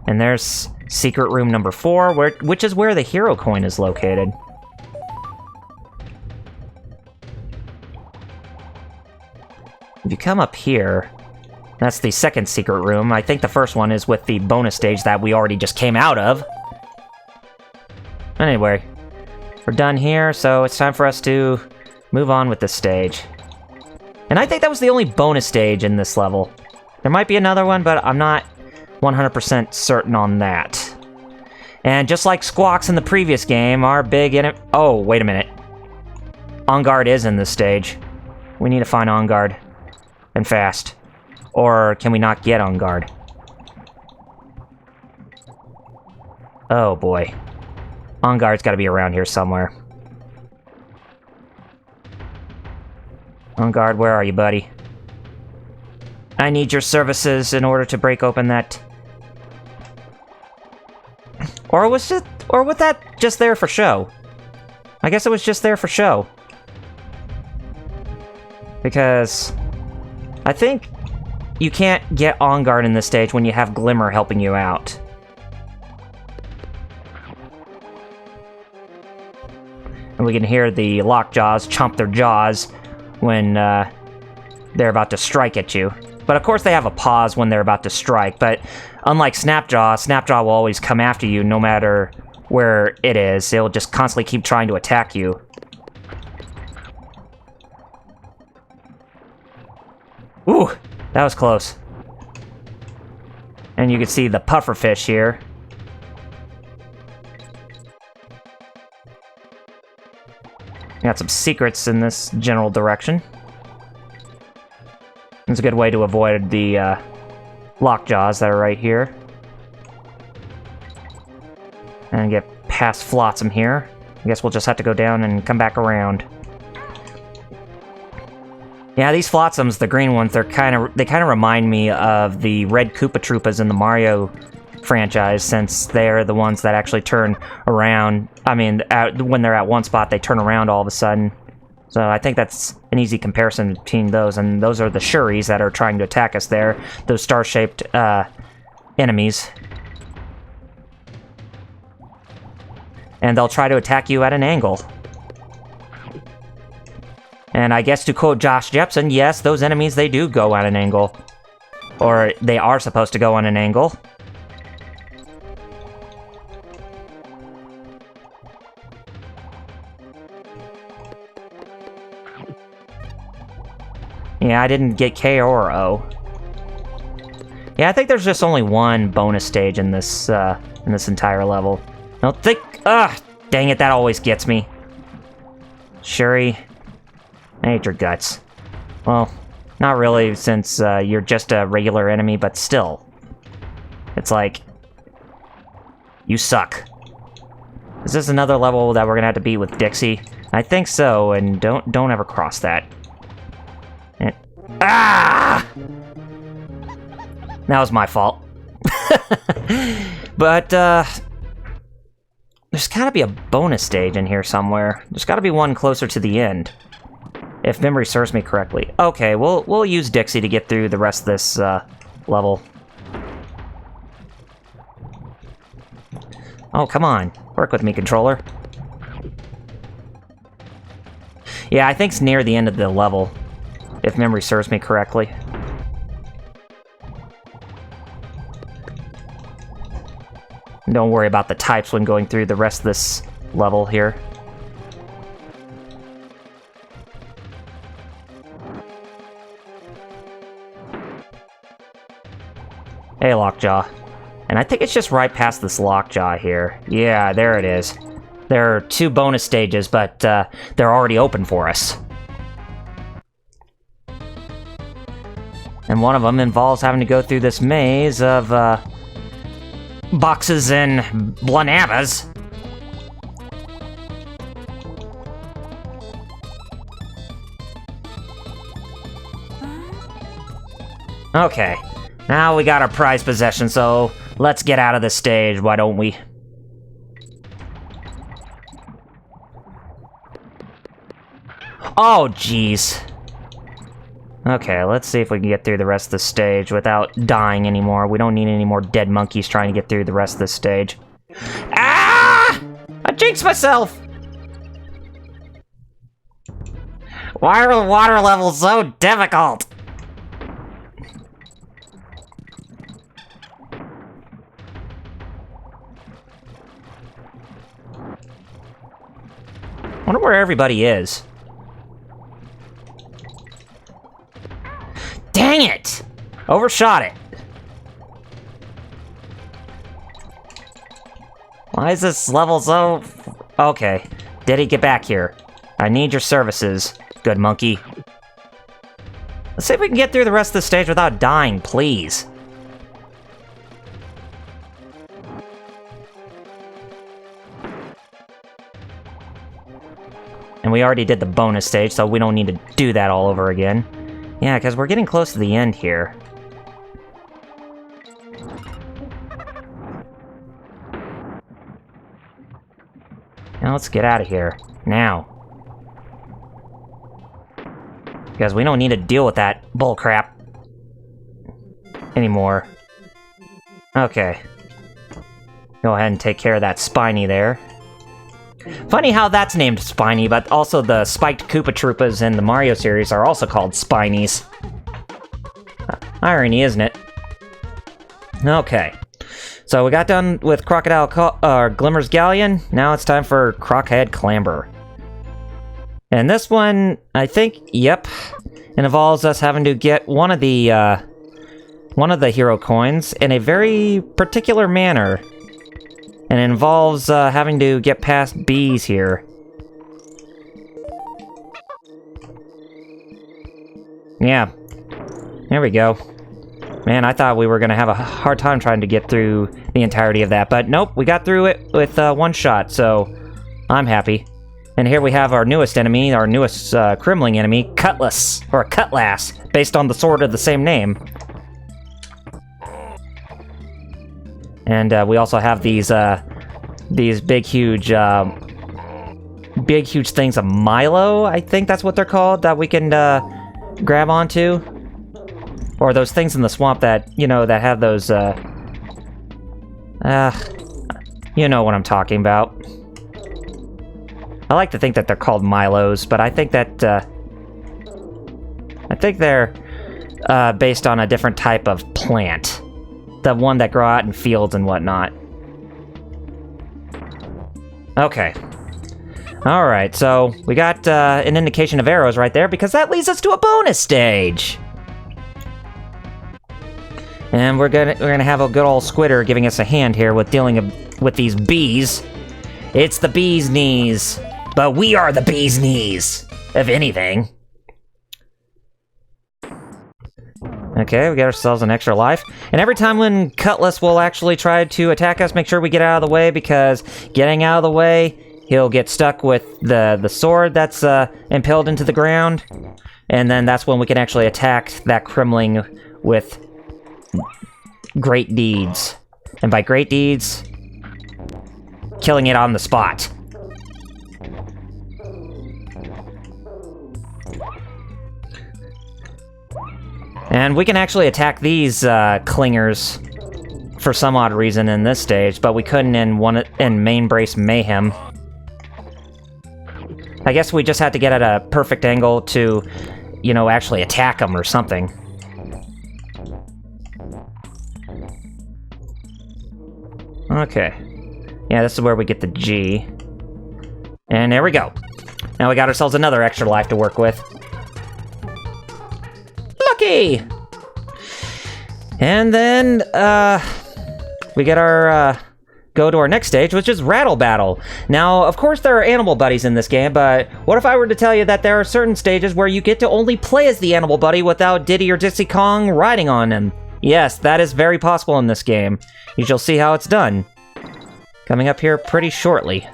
And there's secret room number 4, which is where the hero coin is located. If you come up here, that's the second secret room. I think the first one is with the bonus stage that we already just came out of. Anyway, we're done here, so it's time for us to move on with this stage. And I think that was the only bonus stage in this level. There might be another one, but I'm not 100% certain on that. And just like Squawks in the previous game, our big enemy... Oh, wait a minute. On Guard is in this stage. We need to find On Guard. And fast. Or can we not get On Guard? Oh boy. On Guard's gotta be around here somewhere. On Guard, where are you, buddy? I need your services in order to break open that... Or was that just there for show? I guess it was just there for show. Because... I think you can't get On Guard in this stage when you have Glimmer helping you out. And we can hear the Lockjaws chomp their jaws when they're about to strike at you. But of course they have a pause when they're about to strike, but unlike Snapjaw, Snapjaw will always come after you no matter where it is. It'll just constantly keep trying to attack you. Ooh, that was close. And you can see the pufferfish here. Got some secrets in this general direction. It's a good way to avoid the lockjaws that are right here. And get past Flotsam here. I guess we'll just have to go down and come back around. Yeah, these Flotsams, the green ones, they kind of remind me of the red Koopa Troopas in the Mario franchise, since they're the ones that actually turn around. I mean, when they're at one spot, they turn around all of a sudden. So I think that's an easy comparison between those, and those are the Shuris that are trying to attack us there, those star-shaped enemies. And they'll try to attack you at an angle. And I guess to quote Josh Jepson, yes, those enemies, they do go at an angle. Or they are supposed to go on an angle. Yeah, I didn't get K or O. Yeah, I think there's just only one bonus stage in this entire level. I don't think... Ugh! Dang it, that always gets me. Shuri... I hate your guts. Well, Not really, since you're just a regular enemy, but still. It's like... You suck. Is this another level that we're gonna have to beat with Dixie? I think so, and don't ever cross that. Ah! That was my fault. But, there's gotta be a bonus stage in here somewhere. There's gotta be one closer to the end. If memory serves me correctly. Okay, we'll use Dixie to get through the rest of this, level. Oh, come on. Work with me, controller. Yeah, I think it's near the end of the level. If memory serves me correctly. Don't worry about the types when going through the rest of this level here. Hey, Lockjaw. And I think it's just right past this Lockjaw here. Yeah, there it is. There are 2 bonus stages, but they're already open for us. And one of them involves having to go through this maze of boxes and blanavas. Okay, now we got our prized possession, so let's get out of this stage, why don't we? Oh, jeez. Okay, let's see if we can get through the rest of the stage without dying anymore. We don't need any more dead monkeys trying to get through the rest of this stage. Ah! I jinxed myself! Why are the water levels so difficult? I wonder where everybody is. Dang it! Overshot it. Why is this level so... Okay. Diddy, get back here. I need your services, good monkey. Let's see if we can get through the rest of the stage without dying, please. And we already did the bonus stage, so we don't need to do that all over again. Yeah, because we're getting close to the end here. Now let's get out of here. Now. Because we don't need to deal with that bullcrap anymore. Okay. Go ahead and take care of that Spiny there. Funny how that's named Spiny, but also the spiked Koopa Troopas in the Mario series are also called Spinies. Irony, isn't it? Okay. So we got done with Glimmer's Galleon. Now it's time for Crockhead Clamber. And this one, I think, yep, it involves us having to get one of the hero coins in a very particular manner. And it involves having to get past bees here. Yeah. There we go. Man, I thought we were going to have a hard time trying to get through the entirety of that. But nope, we got through it with one shot, so I'm happy. And here we have our newest enemy, our newest Crimling enemy, Cutlass, or Cutlass, based on the sword of the same name. And we also have these big, huge things of Milo, I think that's what they're called, that we can grab onto. Or those things in the swamp that, you know, that have those, you know what I'm talking about. I like to think that they're called Milos, but I think that, I think they're based on a different type of plant. The one that grow out in fields and whatnot. Okay. Alright, so we got an indication of arrows right there, because that leads us to a bonus stage! And we're gonna have a good old Squitter giving us a hand here with dealing with these bees. It's the bee's knees, but we are the bee's knees, if anything. Okay, we got ourselves an extra life. And every time when Cutlass will actually try to attack us, make sure we get out of the way, because getting out of the way, he'll get stuck with the sword that's impaled into the ground. And then that's when we can actually attack that Kremling with great deeds. And by great deeds, killing it on the spot. And we can actually attack these clingers for some odd reason in this stage, but we couldn't in Main Brace Mayhem. I guess we just had to get at a perfect angle to, you know, actually attack them or something. Okay. Yeah, this is where we get the G. And there we go. Now we got ourselves another extra life to work with. Lucky! And then, we get our, go to our next stage, which is Rattle Battle. Now, of course there are animal buddies in this game, but what if I were to tell you that there are certain stages where you get to only play as the animal buddy without Diddy or Dixie Kong riding on him? Yes, that is very possible in this game. You shall see how it's done. Coming up here pretty shortly.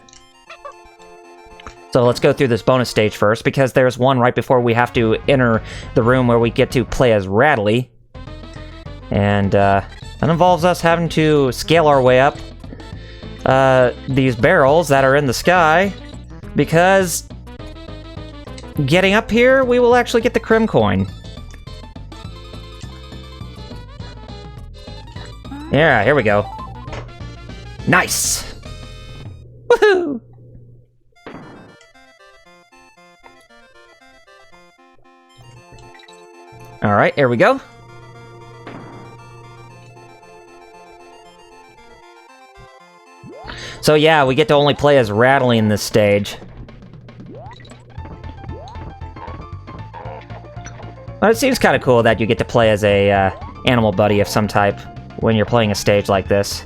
So let's go through this bonus stage first, because there's one right before we have to enter the room where we get to play as Rattly. And, that involves us having to scale our way up these barrels that are in the sky, because getting up here, we will actually get the Crim coin. Yeah, here we go. Nice! Woohoo! Alright, here we go. So yeah, we get to only play as Rattly in this stage. Well, it seems kind of cool that you get to play as a animal buddy of some type when you're playing a stage like this.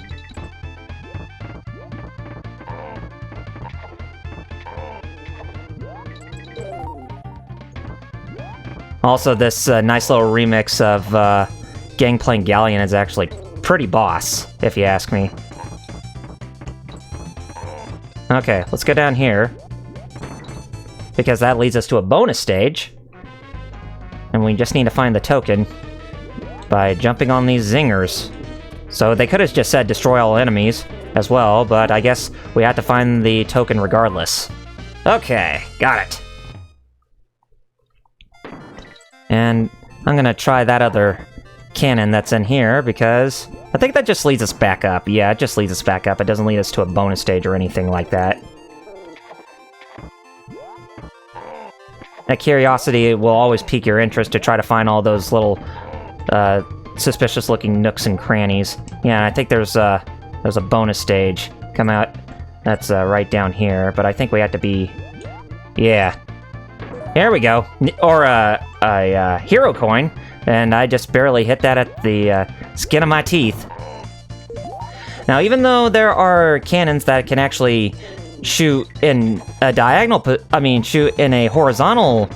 Also, this nice little remix of Gangplank Galleon is actually pretty boss, if you ask me. Okay, let's go down here, because that leads us to a bonus stage. And we just need to find the token by jumping on these zingers. So they could have just said destroy all enemies as well, but I guess we have to find the token regardless. Okay, got it. And I'm gonna try that other cannon that's in here, because I think that just leads us back up. Yeah, it just leads us back up. It doesn't lead us to a bonus stage or anything like that. That curiosity will always pique your interest to try to find all those little suspicious-looking nooks and crannies. Yeah, I think there's a bonus stage come out. That's right down here, but I think we have to be... Yeah. There we go. Or a hero coin, and I just barely hit that at the skin of my teeth. Now, even though there are cannons that can actually shoot in a shoot in a horizontal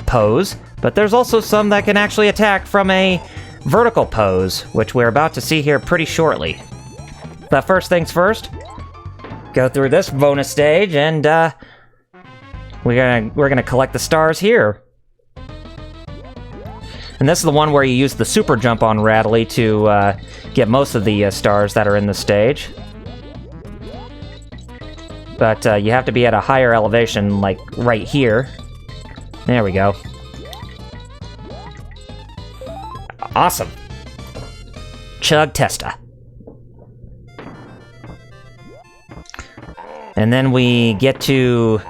pose, but there's also some that can actually attack from a vertical pose, which we're about to see here pretty shortly. But first things first, go through this bonus stage, and we're gonna collect the stars here. And this is the one where you use the super jump on Rattly to get most of the stars that are in the stage. But you have to be at a higher elevation, like right here. There we go. Awesome. Chug Testa. And then we get to...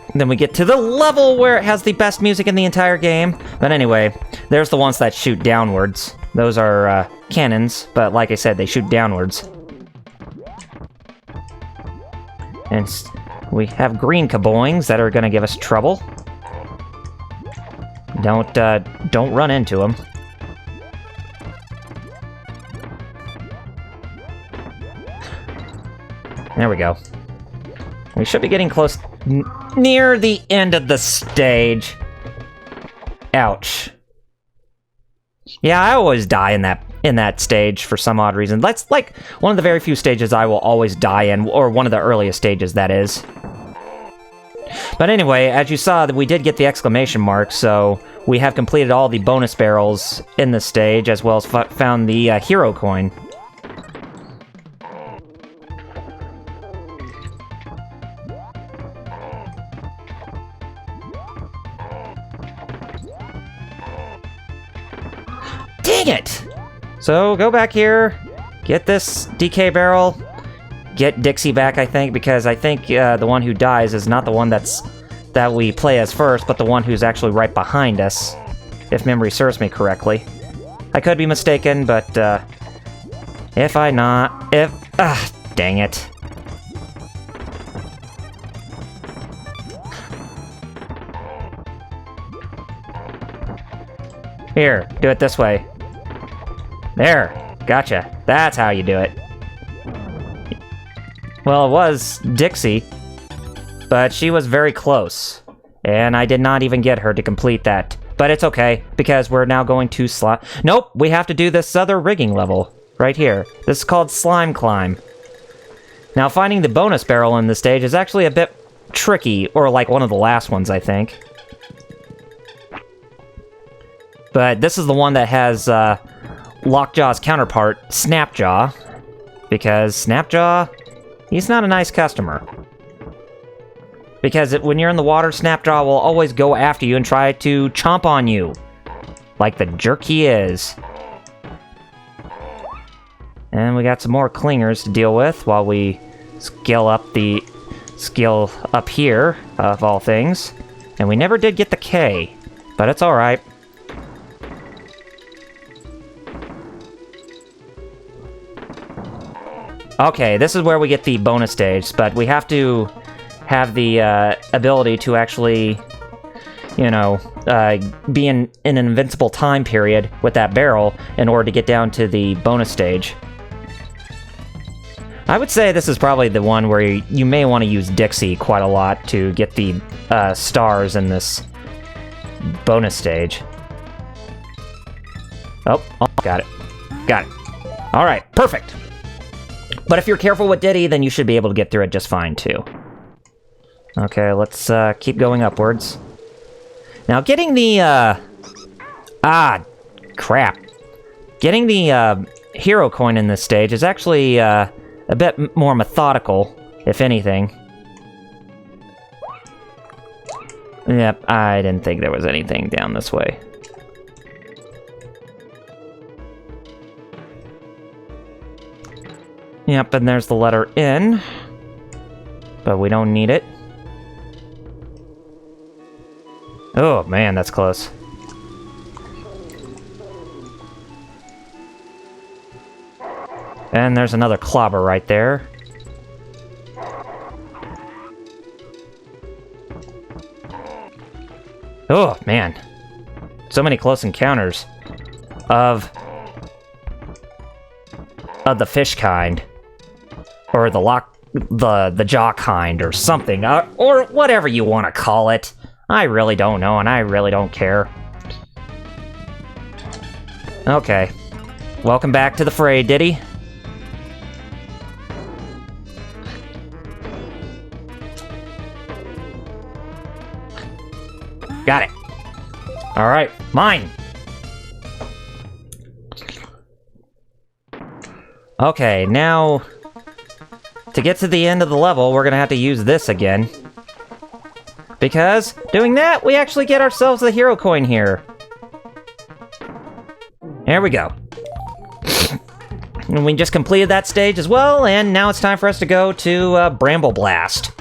the level where it has the best music in the entire game. But anyway, there's the ones that shoot downwards. Those are cannons, but like I said, they shoot downwards. And we have green kaboings that are going to give us trouble. Don't run into them. There we go. We should be getting close near the end of the stage. Ouch. Yeah, I always die in that stage for some odd reason. That's like one of the very few stages I will always die in, or one of the earliest stages, that is. But anyway, as you saw, we did get the exclamation mark, so we have completed all the bonus barrels in this stage, as well as found the hero coin. Dang it! So, go back here, get this DK barrel, get Dixie back, I think, because I think the one who dies is not the one that we play as first, but the one who's actually right behind us, if memory serves me correctly. I could be mistaken, but dang it. Here, do it this way. There, gotcha. That's how you do it. Well, it was Dixie, but she was very close, and I did not even get her to complete that. But it's okay, because we're now going to Nope, we have to do this other rigging level, right here. This is called Slime Climb. Now, finding the bonus barrel in this stage is actually a bit tricky, or like one of the last ones, I think. But this is the one that has Lockjaw's counterpart, Snapjaw, because Snapjaw, he's not a nice customer. Because when you're in the water, Snapjaw will always go after you and try to chomp on you, like the jerk he is. And we got some more clingers to deal with while we scale up here, of all things. And we never did get the K, but it's alright. Okay, this is where we get the bonus stage, but we have to have the ability to actually, you know, be in an invincible time period with that barrel in order to get down to the bonus stage. I would say this is probably the one where you may want to use Dixie quite a lot to get the stars in this bonus stage. Oh, got it. Got it. Alright, perfect. But if you're careful with Diddy, then you should be able to get through it just fine, too. Okay, let's keep going upwards. Now, getting the, crap. Getting the hero coin in this stage is actually a bit more methodical, if anything. Yep, I didn't think there was anything down this way. Yep, and there's the letter N. But we don't need it. Oh, man, that's close. And there's another clobber right there. Oh, man. So many close encounters of the fish kind. Or the jaw kind, or something, or whatever you want to call it. I really don't know, and I really don't care. Okay. Welcome back to the fray, Diddy. Got it. Alright, mine! Okay, now, to get to the end of the level, we're gonna have to use this again. Because, doing that, we actually get ourselves the hero coin here. There we go. And we just completed that stage as well, and now it's time for us to go to Bramble Blast,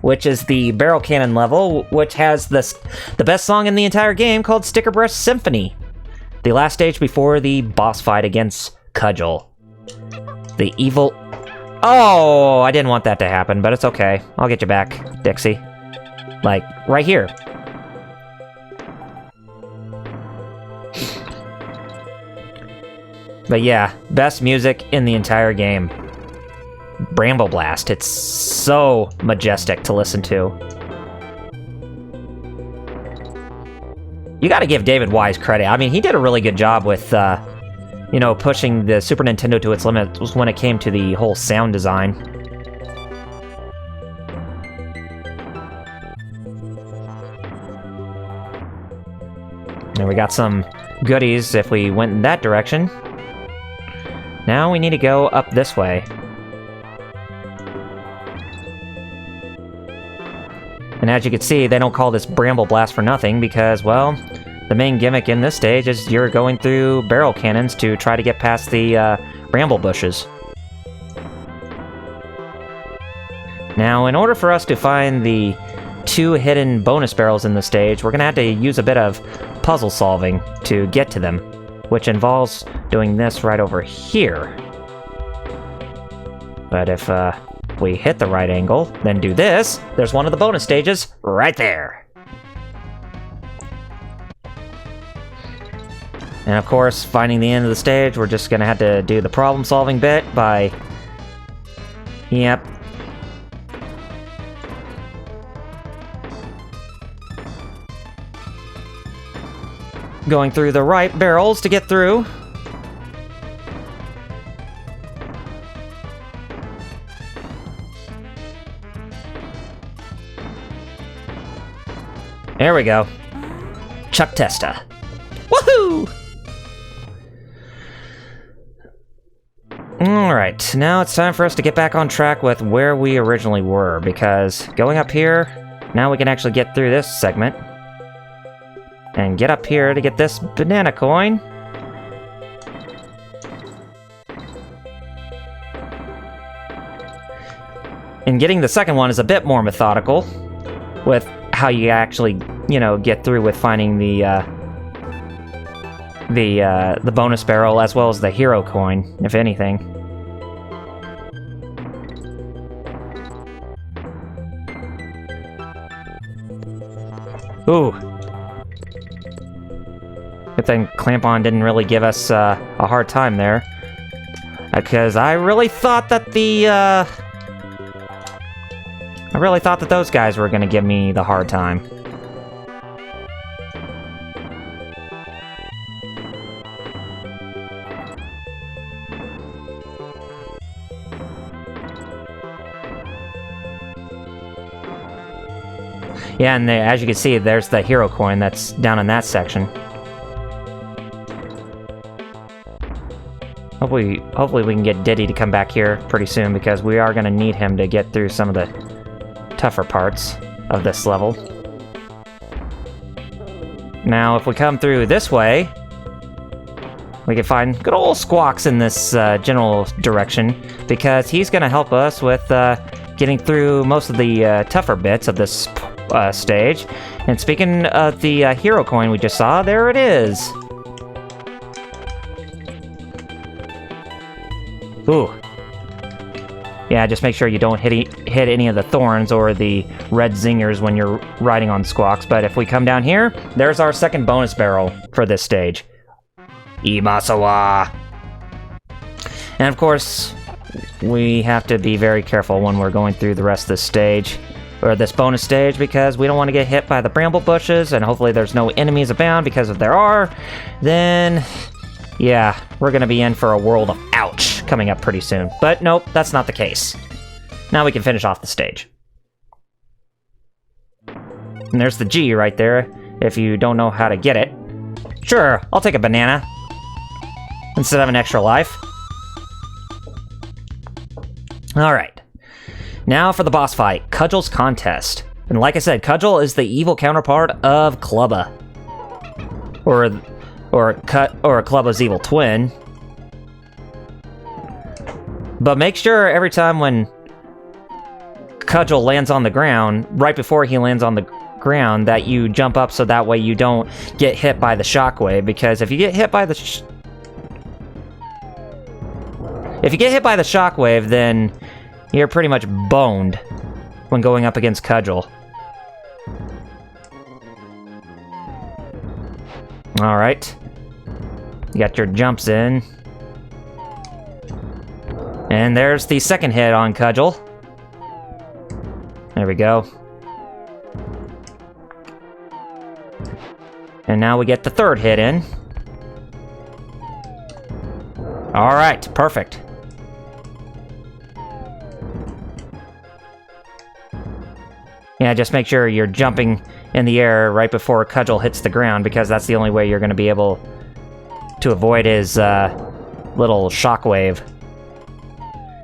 which is the barrel cannon level, which has the best song in the entire game called Sticker Brush Symphony. The last stage before the boss fight against Cudgel. The evil... Oh, I didn't want that to happen, but it's okay. I'll get you back, Dixie. Like, right here. But yeah, best music in the entire game. Bramble Blast. It's so majestic to listen to. you gotta give David Wise credit. I mean, he did a really good job with, you know, pushing the Super Nintendo to its limits when it came to the whole sound design. And we got some goodies if we went in that direction. Now we need to go up this way. And as you can see, they don't call this Bramble Blast for nothing because, well, the main gimmick in this stage is you're going through barrel cannons to try to get past the bramble bushes. Now, in order for us to find the 2 hidden bonus barrels in the stage, we're going to have to use a bit of puzzle solving to get to them, which involves doing this right over here. But if we hit the right angle, then do this, there's one of the bonus stages right there. And of course, finding the end of the stage, we're just going to have to do the problem-solving bit by... Yep. Going through the right barrels to get through. There we go. Chuck Testa. Woohoo! Alright, now it's time for us to get back on track with where we originally were, because going up here, now we can actually get through this segment. And get up here to get this banana coin. And getting the second one is a bit more methodical, with how you actually, you know, get through with finding the bonus barrel as well as the hero coin, if anything. Ooh. Good thing Clamp-On didn't really give us a hard time there. Because I really thought that those guys were gonna give me the hard time. Yeah, and as you can see, there's the hero coin that's down in that section. Hopefully we can get Diddy to come back here pretty soon, because we are going to need him to get through some of the tougher parts of this level. Now, if we come through this way, we can find good old Squawks in this general direction, because he's going to help us with getting through most of the tougher bits of this stage. And speaking of the hero coin we just saw, there it is! Ooh. Yeah, just make sure you don't hit any of the thorns or the red zingers when you're riding on Squawks. But if we come down here, there's our second bonus barrel for this stage. Imasawa! And of course, we have to be very careful when we're going through the rest of this stage, or this bonus stage, because we don't want to get hit by the bramble bushes, and hopefully there's no enemies abound, because if there are, then... yeah, we're gonna be in for a world of ouch coming up pretty soon. But nope, that's not the case. Now we can finish off the stage. And there's the G right there, if you don't know how to get it. Sure, I'll take a banana instead of an extra life. Alright. Now for the boss fight, Cudgel's Contest. And like I said, Cudgel is the evil counterpart of Clubba. Or Clubba's evil twin. But make sure every time when Cudgel lands on the ground, right before he lands on the ground, that you jump up so that way you don't get hit by the shockwave, because if you get hit by the shockwave, then you're pretty much boned when going up against Cudgel. Alright. You got your jumps in. And there's the second hit on Cudgel. There we go. And now we get the third hit in. Alright, perfect. Yeah, just make sure you're jumping in the air right before Cudgel hits the ground, because that's the only way you're going to be able to avoid his little shockwave.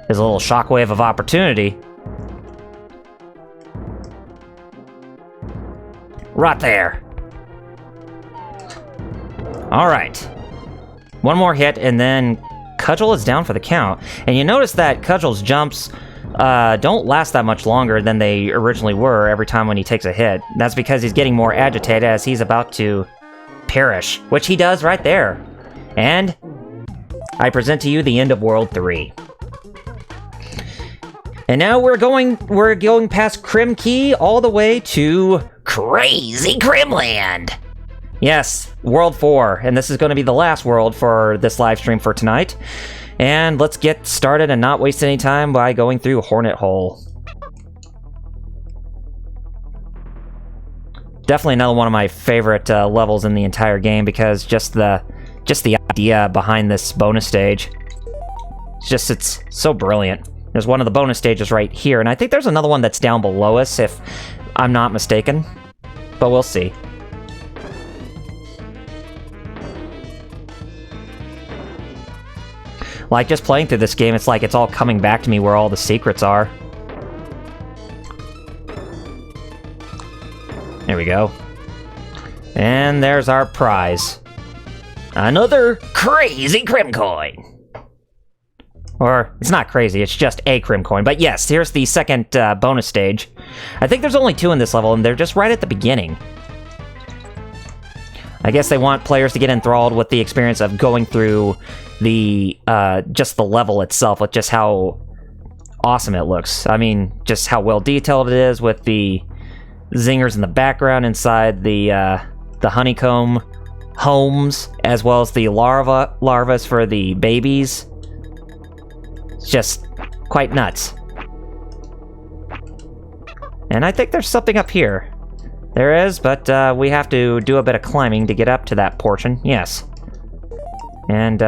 His little shockwave of opportunity. Right there. Alright. One more hit, and then Cudgel is down for the count. And you notice that Cudgel's jumps don't last that much longer than they originally were every time when he takes a hit. That's because he's getting more agitated as he's about to perish, which he does right there. And I present to you the end of World 3. And now we're going past Crim Key all the way to Crazy Crimland. Yes, World 4, and this is going to be the last world for this live stream for tonight. And let's get started and not waste any time by going through Hornet Hole. Definitely another one of my favorite levels in the entire game, because just the idea behind this bonus stage. It's so brilliant. There's one of the bonus stages right here, and I think there's another one that's down below us, if I'm not mistaken. But we'll see. Like, just playing through this game, it's like it's all coming back to me where all the secrets are. There we go. And there's our prize. Another crazy Crim coin. Or, it's not crazy, it's just a Crim coin. But yes, here's the second bonus stage. I think there's only 2 in this level, and they're just right at the beginning. I guess they want players to get enthralled with the experience of going through the, just the level itself, with just how awesome it looks. I mean, just how well detailed it is with the zingers in the background inside the honeycomb homes, as well as the larvas for the babies. It's just quite nuts. And I think there's something up here. There is, but we have to do a bit of climbing to get up to that portion. Yes. And,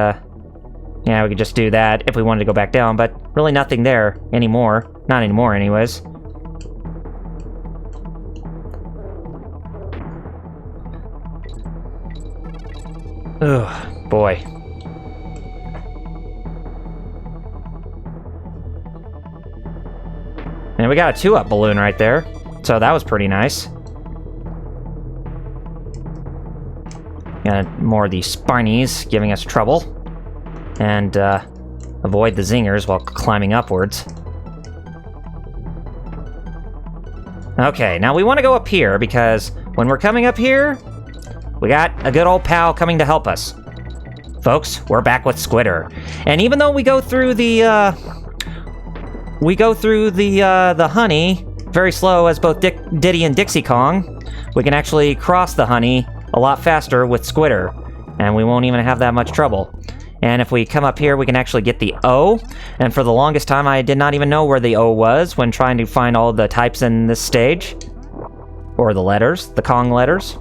yeah, we could just do that if we wanted to go back down, but really nothing there anymore. Not anymore, anyways. Ugh, boy. And we got a 2-up balloon right there, so that was pretty nice. Got more of these spinies giving us trouble. And avoid the zingers while climbing upwards. Okay, now we want to go up here, because when we're coming up here, we got a good old pal coming to help us. Folks, we're back with Squitter. And even though we go through the honey very slow as both Diddy and Dixie Kong, we can actually cross the honey a lot faster with Squitter, and we won't even have that much trouble. And if we come up here, we can actually get the O, and for the longest time I did not even know where the O was when trying to find all the types in this stage. Or the letters, the Kong letters.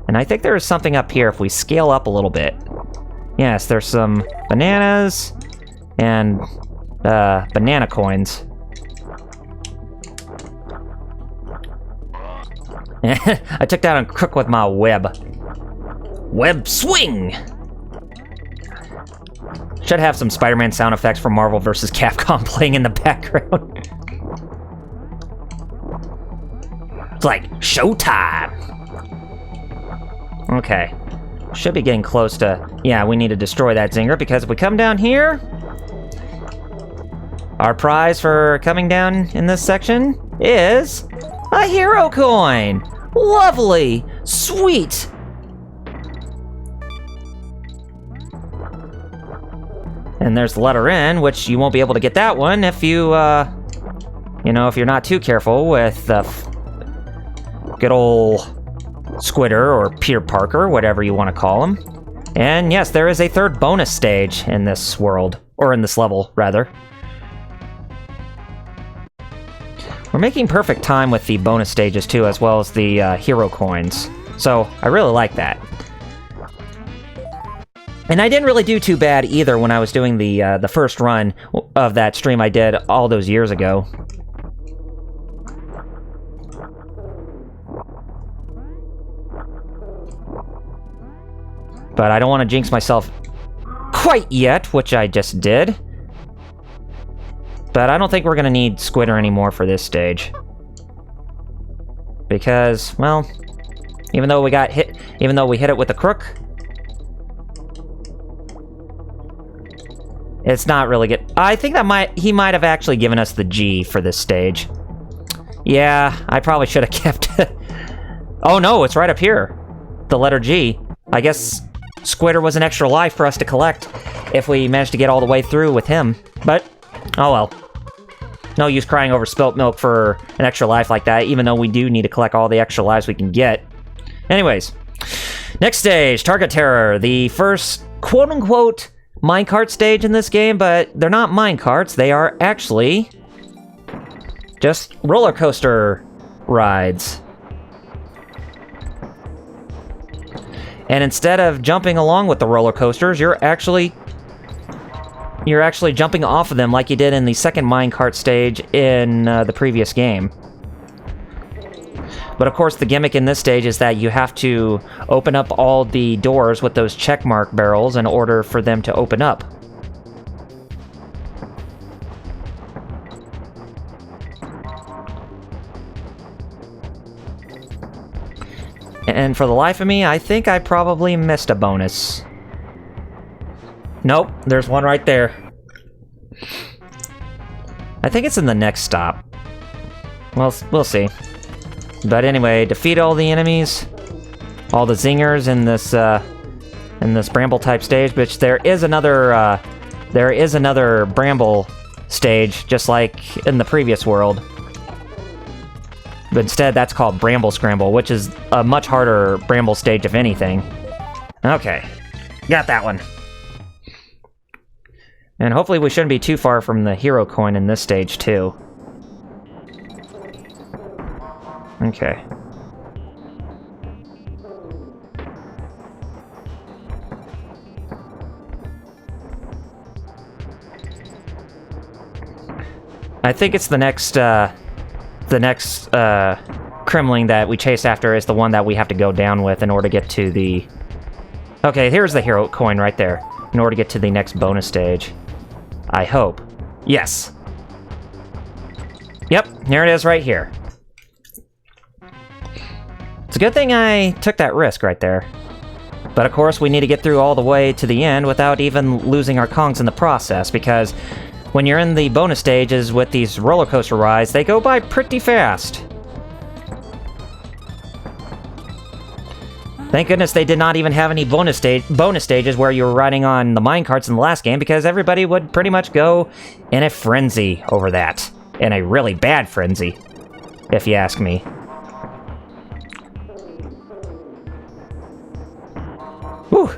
And I think there is something up here if we scale up a little bit. Yes, there's some bananas and banana coins. I took down a crook with my web. Web swing! Should have some Spider-Man sound effects from Marvel vs. Capcom playing in the background. It's like showtime! Okay. Should be getting close to... Yeah, we need to destroy that zinger, because if we come down here... Our prize for coming down in this section is... a hero coin! Lovely! Sweet! And there's the letter N, which you won't be able to get that one if you, if you're not too careful with good old Squitter or Peter Parker, whatever you want to call him. And yes, there is a third bonus stage in this world, or in this level, rather. We're making perfect time with the bonus stages, too, as well as the hero coins. So, I really like that. And I didn't really do too bad either when I was doing the first run of that stream I did all those years ago. But I don't want to jinx myself quite yet, which I just did. But I don't think we're going to need Squitter anymore for this stage. Because, well, even though we hit it with the crook, it's not really good. I think that he might have actually given us the G for this stage. Yeah, I probably should have kept it. Oh no, it's right up here. The letter G. I guess Squitter was an extra life for us to collect if we managed to get all the way through with him. But, oh well. No use crying over spilt milk for an extra life like that, even though we do need to collect all the extra lives we can get. Anyways, next stage, Target Terror. The first quote-unquote minecart stage in this game, but they're not minecarts. They are actually just roller coaster rides. And instead of jumping along with the roller coasters, you're actually jumping off of them like you did in the second minecart stage in the previous game. But of course, the gimmick in this stage is that you have to open up all the doors with those checkmark barrels in order for them to open up. And for the life of me, I think I probably missed a bonus. Nope, there's one right there. I think it's in the next stop. Well, we'll see. But anyway, defeat all the enemies, all the zingers in this bramble type stage. Which there is another bramble stage, just like in the previous world. But instead, that's called Bramble Scramble, which is a much harder bramble stage, if anything. Okay, got that one. And hopefully we shouldn't be too far from the hero coin in this stage, too. Okay. I think it's the next Kremling that we chase after is the one that we have to go down with in order to get to the... Okay, here's the hero coin right there, in order to get to the next bonus stage. I hope. Yes. Yep, here it is right here. It's a good thing I took that risk right there. But of course, we need to get through all the way to the end without even losing our Kongs in the process, because when you're in the bonus stages with these roller coaster rides, they go by pretty fast. Thank goodness they did not even have any bonus stages where you were riding on the minecarts in the last game, because everybody would pretty much go in a frenzy over that. In a really bad frenzy, if you ask me. Whew.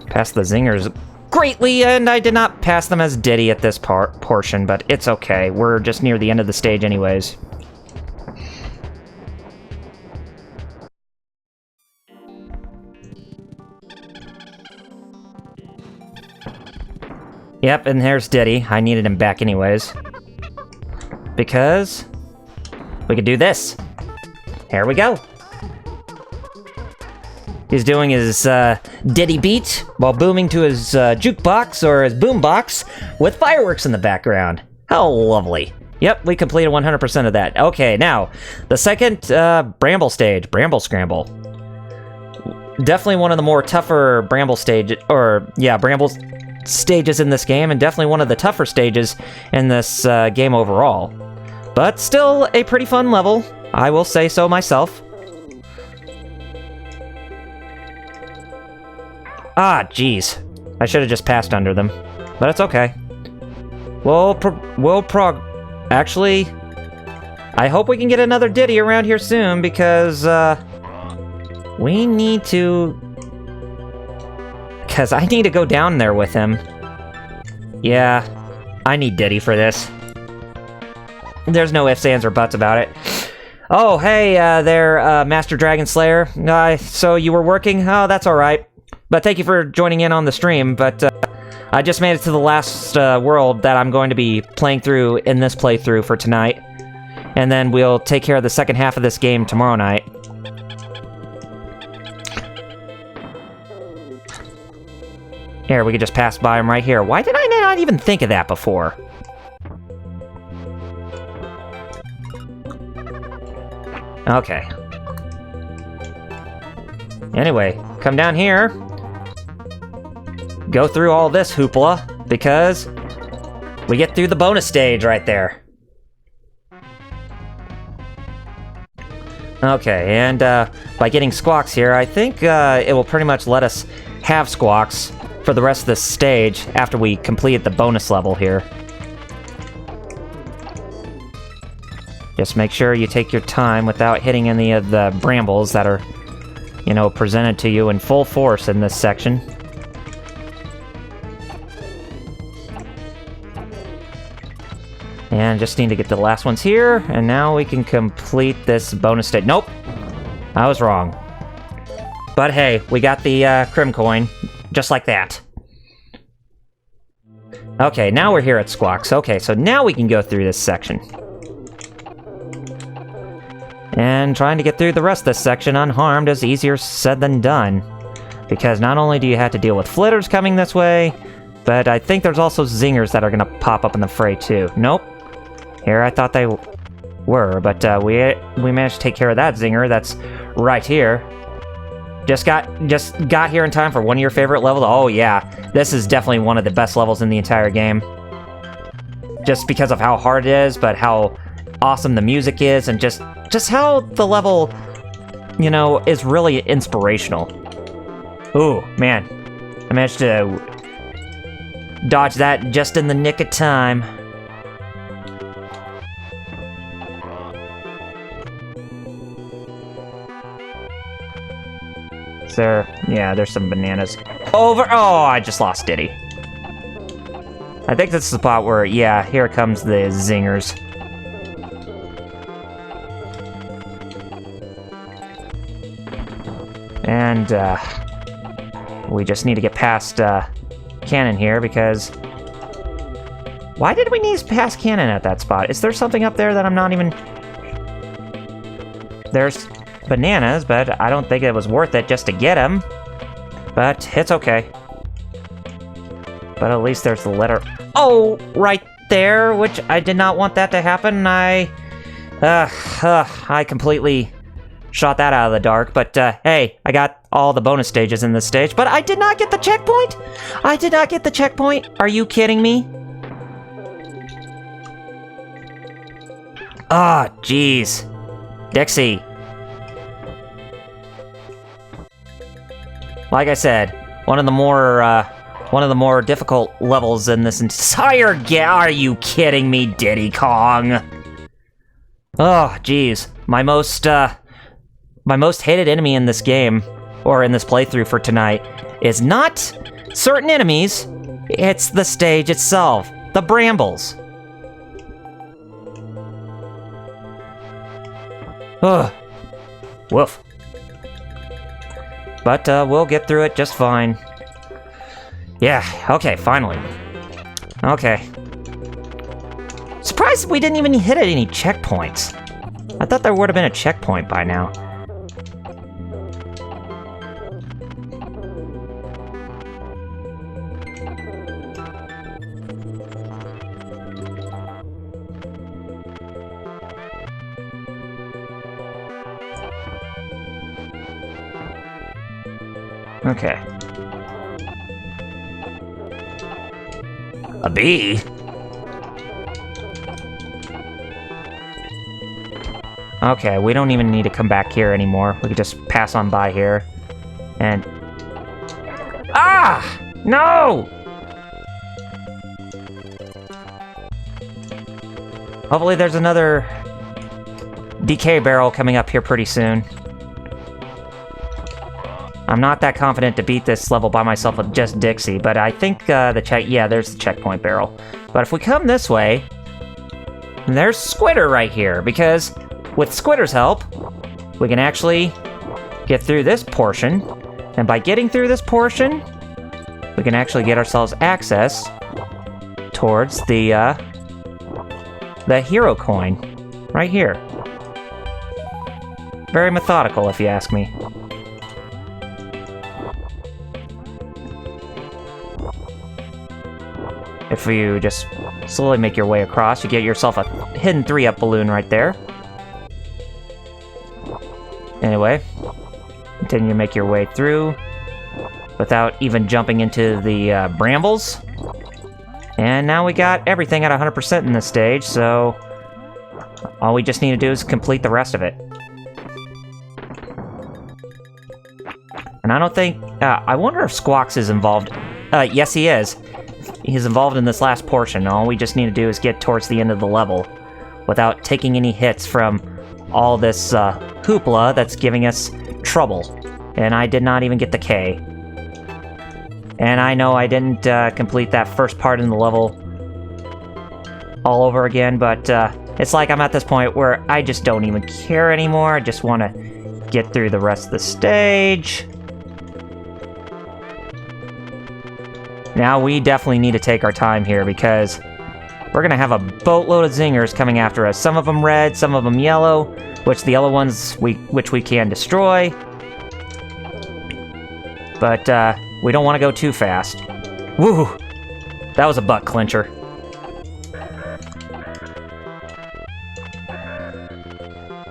Passed the zingers greatly, and I did not pass them as Diddy at this portion, but it's okay. We're just near the end of the stage anyways. Yep, and there's Diddy. I needed him back anyways. Because we could do this. Here we go. He's doing his Diddy beat while booming to his jukebox or his boombox with fireworks in the background. How lovely. Yep, we completed 100% of that. Okay, now, the second Bramble stage, Bramble Scramble. Definitely one of the more tougher Bramble stages in this game, and definitely one of the tougher stages in this game overall. But still a pretty fun level, I will say so myself. Ah, jeez. I should have just passed under them. But it's okay. Actually, I hope we can get another Diddy around here soon, because, we need to... Because I need to go down there with him. Yeah, I need Diddy for this. There's no ifs, ands, or buts about it. Oh, hey there, Master Dragon Slayer. So you were working? Oh, that's alright. But thank you for joining in on the stream, but I just made it to the last world that I'm going to be playing through in this playthrough for tonight. And then we'll take care of the second half of this game tomorrow night. Here, we could just pass by him right here. Why did I not even think of that before? Okay. Anyway, come down here. Go through all this hoopla, because we get through the bonus stage right there. Okay, and by getting Squawks here, I think it will pretty much let us have Squawks for the rest of this stage after we complete the bonus level here. Just make sure you take your time without hitting any of the brambles that are, you know, presented to you in full force in this section. And just need to get the last ones here, and now we can complete this bonus stage. Nope! I was wrong. But hey, we got the Crim Coin, just like that. Okay, now we're here at Squawks. Okay, so now we can go through this section. And trying to get through the rest of this section unharmed is easier said than done. Because not only do you have to deal with flitters coming this way, but I think there's also zingers that are going to pop up in the fray too. Nope. Here I thought they were, but we managed to take care of that zinger that's right here. Just got here in time for one of your favorite levels. Oh yeah, this is definitely one of the best levels in the entire game. Just because of how hard it is, but how awesome the music is, and just how the level, you know, is really inspirational. Ooh, man. I managed to dodge that just in the nick of time. Is there... yeah, there's some bananas. Over... oh, I just lost Diddy. I think this is the spot where, yeah, here comes the zingers. And, we just need to get past, Cannon here, because... why did we need to pass Cannon at that spot? Is there something up there that I'm not even... there's bananas, but I don't think it was worth it just to get them. But it's okay. But at least there's the letter... oh, right there, which I did not want that to happen. I completely... shot that out of the dark, but hey, I got all the bonus stages in this stage, but I did not get the checkpoint! I did not get the checkpoint! Are you kidding me? Ah, oh, jeez. Dixie. Like I said, one of the more difficult levels in this entire game. Are you kidding me, Diddy Kong? Oh, jeez. My most hated enemy in this game, or in this playthrough for tonight, is not certain enemies, it's the stage itself. The brambles. Ugh. Woof. But, we'll get through it just fine. Yeah, okay, finally. Okay. Surprised we didn't even hit any checkpoints. I thought there would have been a checkpoint by now. Okay. A bee? Okay, we don't even need to come back here anymore. We could just pass on by here. And... ah! No! Hopefully there's another decay barrel coming up here pretty soon. I'm not that confident to beat this level by myself with just Dixie, but I think yeah, there's the checkpoint barrel. But if we come this way, there's Squitter right here, because with Squidder's help, we can actually get through this portion. And by getting through this portion, we can actually get ourselves access towards the hero coin right here. Very methodical, if you ask me. If you just slowly make your way across, you get yourself a hidden 3-up balloon right there. Anyway, continue to make your way through without even jumping into the brambles. And now we got everything at 100% in this stage, so all we just need to do is complete the rest of it. And I don't think... I wonder if Squawks is involved. Yes, he is. He's involved in this last portion. All we just need to do is get towards the end of the level without taking any hits from all this hoopla that's giving us trouble. And I did not even get the K. And I know I didn't complete that first part in the level all over again, but it's like I'm at this point where I just don't even care anymore. I just want to get through the rest of the stage. Now we definitely need to take our time here because we're going to have a boatload of zingers coming after us. Some of them red, some of them yellow, which the yellow ones which we can destroy. But we don't want to go too fast. Woo! That was a butt clincher.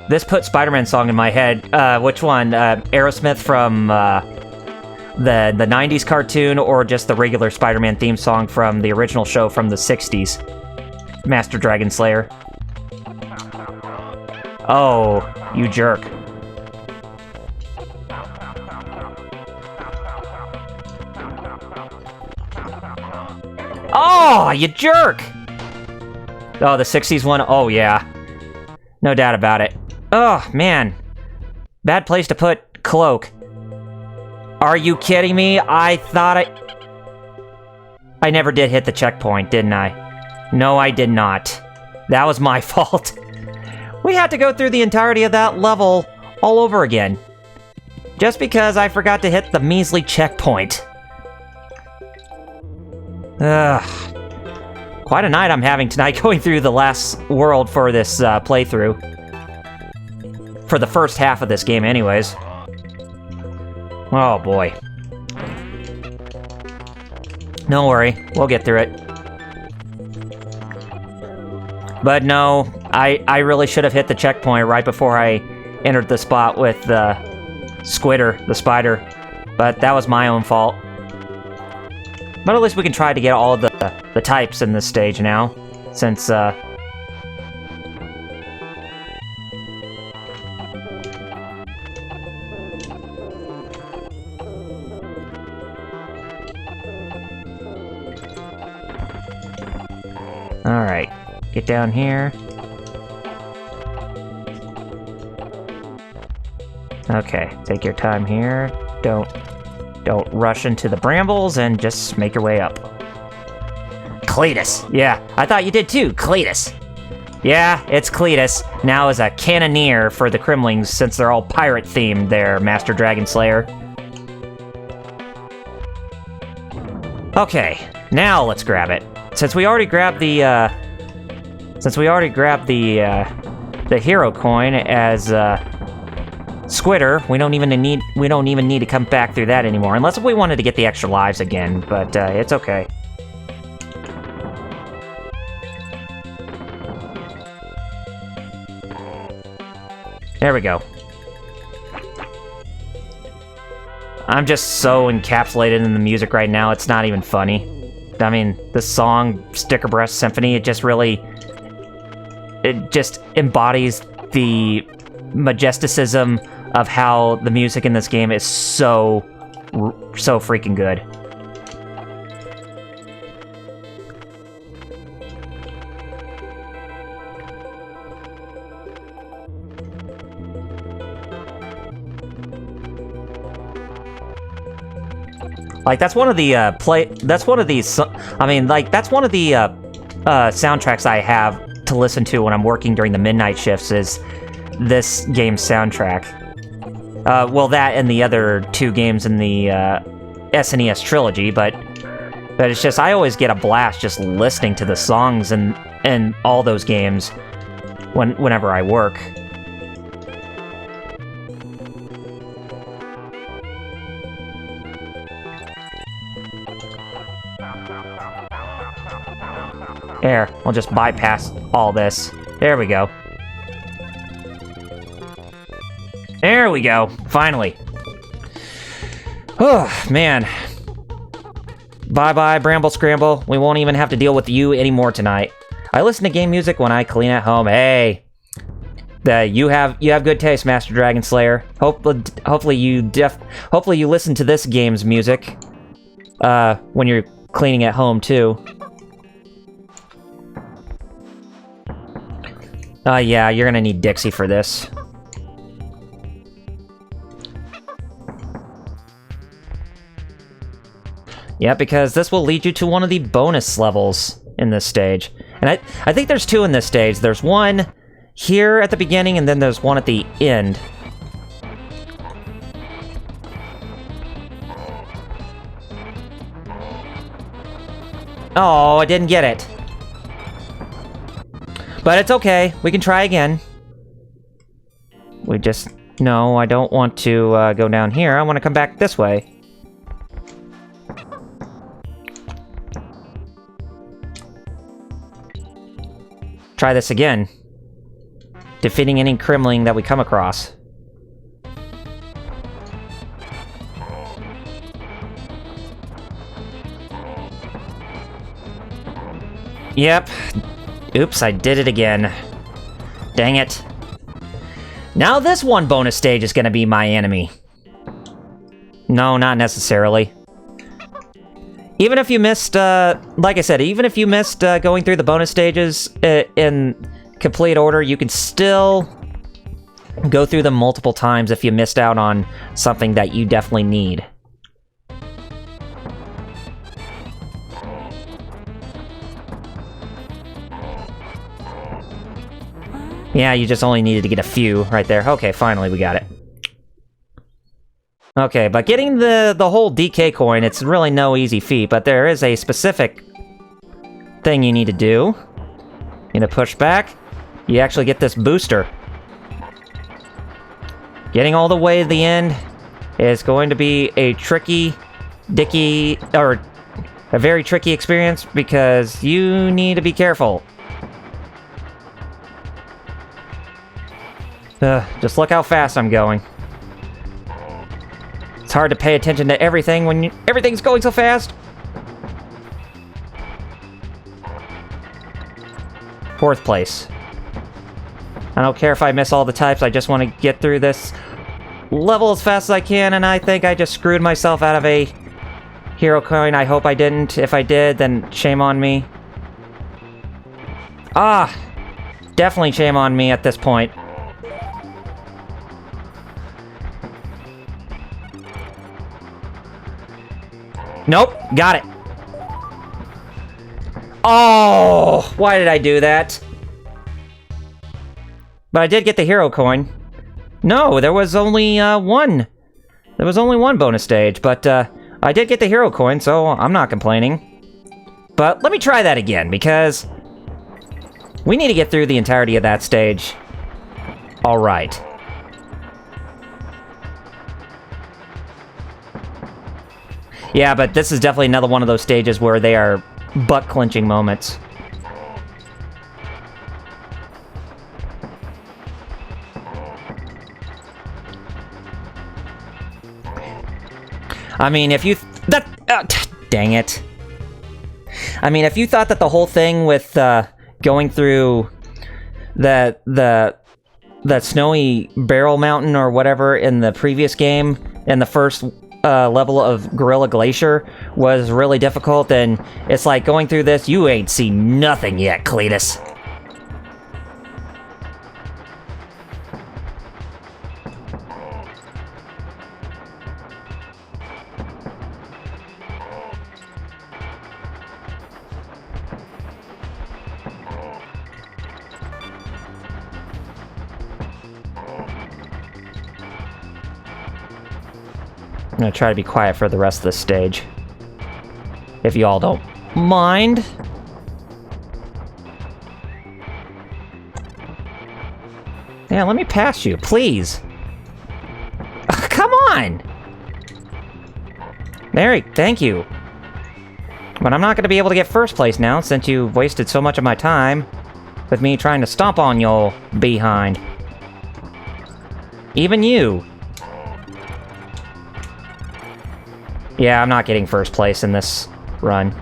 This put Spider-Man song in my head. Which one? Aerosmith from the 90s cartoon, or just the regular Spider-Man theme song from the original show from the 60s? Master Dragon Slayer. Oh, you jerk. Oh, you jerk! Oh, the 60s one? Oh, yeah. No doubt about it. Oh, man. Bad place to put Cloak. Are you kidding me? I thought I never did hit the checkpoint, didn't I? No, I did not. That was my fault. We had to go through the entirety of that level all over again. Just because I forgot to hit the measly checkpoint. Ugh. Quite a night I'm having tonight going through the last world for this playthrough. For the first half of this game anyways. Oh boy. Don't worry, we'll get through it. But no, I really should have hit the checkpoint right before I entered the spot with Squidder, the spider. But that was my own fault. But at least we can try to get all of the types in this stage now, since Alright, get down here. Okay, take your time here. Don't rush into the brambles and just make your way up. Cletus! Yeah, I thought you did too, Cletus! Yeah, it's Cletus, now as a cannoneer for the Kremlings since they're all pirate-themed there, Master Dragon Slayer. Okay, now let's grab it. Since we already grabbed the hero coin as Squidder, we don't even need to come back through that anymore, unless we wanted to get the extra lives again. But it's okay. There we go. I'm just so encapsulated in the music right now. It's not even funny. I mean, this song, Sticker Breast Symphony, it just embodies the majesticism of how the music in this game is so freaking good. Like, that's one of the soundtracks I have to listen to when I'm working during the midnight shifts is this game's soundtrack. Well, that and the other 2 games in the SNES trilogy, but it's just, I always get a blast just listening to the songs and all those games whenever I work. There, we'll just bypass all this. There we go. There we go, finally. Oh, man. Bye-bye, Bramble Scramble. We won't even have to deal with you anymore tonight. I listen to game music when I clean at home. Hey. You have good taste, Master Dragon Slayer. Hopefully you listen to this game's music when you're cleaning at home too. Yeah, you're gonna need Dixie for this. Yeah, because this will lead you to one of the bonus levels in this stage. And I think there's 2 in this stage. There's one here at the beginning, and then there's one at the end. Oh, I didn't get it. But it's okay. We can try again. No, I don't want to go down here. I want to come back this way. Try this again. Defeating any Kremling that we come across. Yep. Oops, I did it again. Dang it. Now this one bonus stage is gonna be my enemy. No, not necessarily. Even if you missed, like I said, even if you missed going through the bonus stages in complete order, you can still go through them multiple times if you missed out on something that you definitely need. Yeah, you just only needed to get a few right there. Okay, finally we got it. Okay, but getting the whole DK coin, it's really no easy feat, but there is a specific thing you need to do. You need to push back. You actually get this booster. Getting all the way to the end is going to be a a very tricky experience because you need to be careful. Just look how fast I'm going. It's hard to pay attention to everything when everything's going so fast. 4th place. I don't care if I miss all the types, I just want to get through this level as fast as I can, and I think I just screwed myself out of a hero coin. I hope I didn't. If I did, then shame on me. Ah! Definitely shame on me at this point. Nope, got it. Oh, why did I do that? But I did get the hero coin. No, there was only one. There was only one bonus stage, but I did get the hero coin, so I'm not complaining. But let me try that again, because we need to get through the entirety of that stage. All right. Yeah, but this is definitely another one of those stages where they are butt-clenching moments. I mean, if you... dang it. I mean, if you thought that the whole thing with going through that snowy barrel mountain or whatever in the previous game, in the first level of Gorilla Glacier, was really difficult, and it's like going through this, you ain't seen nothing yet, Cletus. I'm gonna try to be quiet for the rest of the stage. If you all don't mind. Yeah, let me pass you, please. Come on! Mary, thank you. But I'm not gonna be able to get first place now, since you've wasted so much of my time with me trying to stomp on your behind. Even you. Yeah, I'm not getting first place in this run.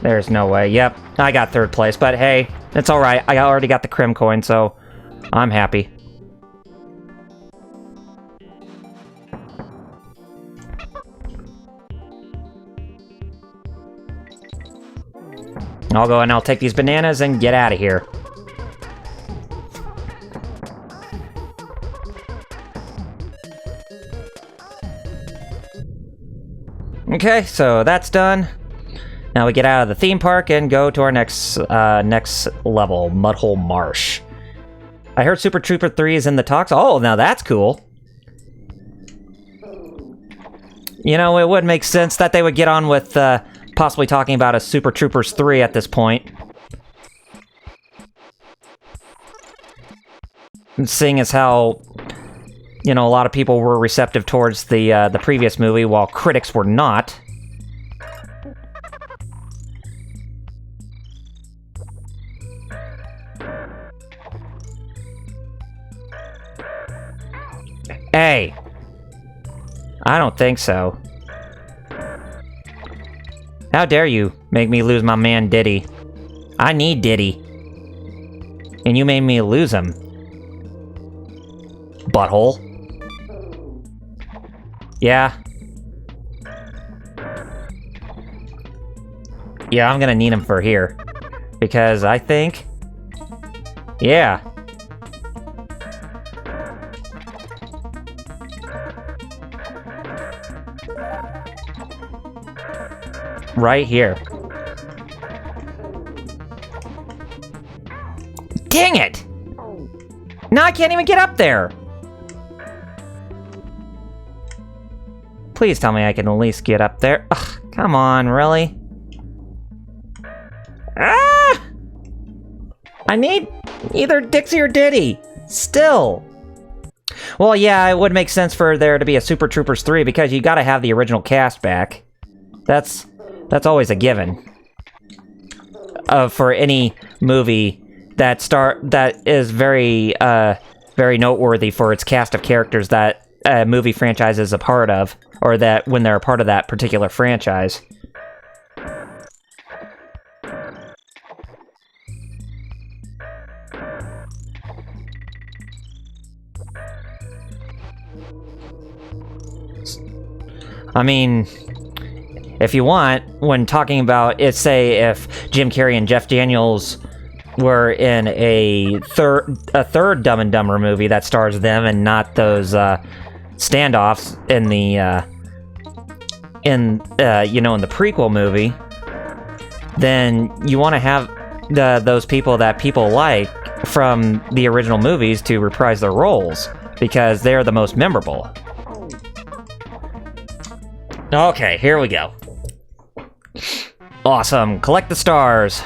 There's no way. Yep, I got third place, but hey, it's alright. I already got the Crim coin, so I'm happy. I'll go and I'll take these bananas and get out of here. Okay, so that's done. Now we get out of the theme park and go to our next level, Mudhole Marsh. I heard Super Trooper 3 is in the talks. Oh, now that's cool. You know, it would make sense that they would get on with possibly talking about a Super Troopers 3 at this point. Seeing as how, you know, a lot of people were receptive towards the previous movie, while critics were not. Hey! I don't think so. How dare you make me lose my man Diddy? I need Diddy. And you made me lose him. Butthole. Yeah. Yeah, I'm gonna need him for here. Because I think... Yeah. Right here. Dang it! Now I can't even get up there! Please tell me I can at least get up there. Ugh, come on, really? Ah! I need either Dixie or Diddy. Still. Well, yeah, it would make sense for there to be a Super Troopers 3 because you gotta have the original cast back. That's always a given. For any movie that is very noteworthy for its cast of characters that a movie franchise is a part of, or that when they're a part of that particular franchise. I mean, if you want, when talking about it, say if Jim Carrey and Jeff Daniels were in a third Dumb and Dumber movie that stars them and not those standoffs in the in the prequel movie, then you want to have those people that people like from the original movies to reprise their roles because they're the most memorable. Okay, here we go. Awesome. Collect the stars.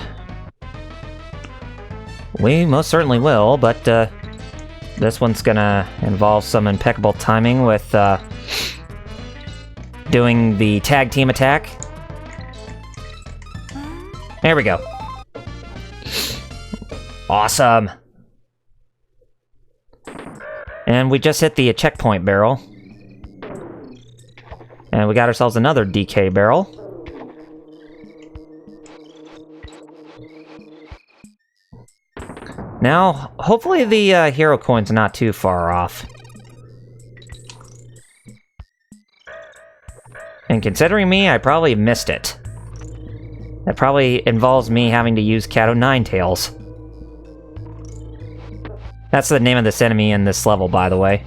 We most certainly will, but this one's gonna involve some impeccable timing with doing the tag team attack. There we go. Awesome. And we just hit the checkpoint barrel. And we got ourselves another DK barrel. Now, hopefully the hero coin's not too far off. And considering me, I probably missed it. That probably involves me having to use Cat O' Nine Tails. That's the name of this enemy in this level, by the way.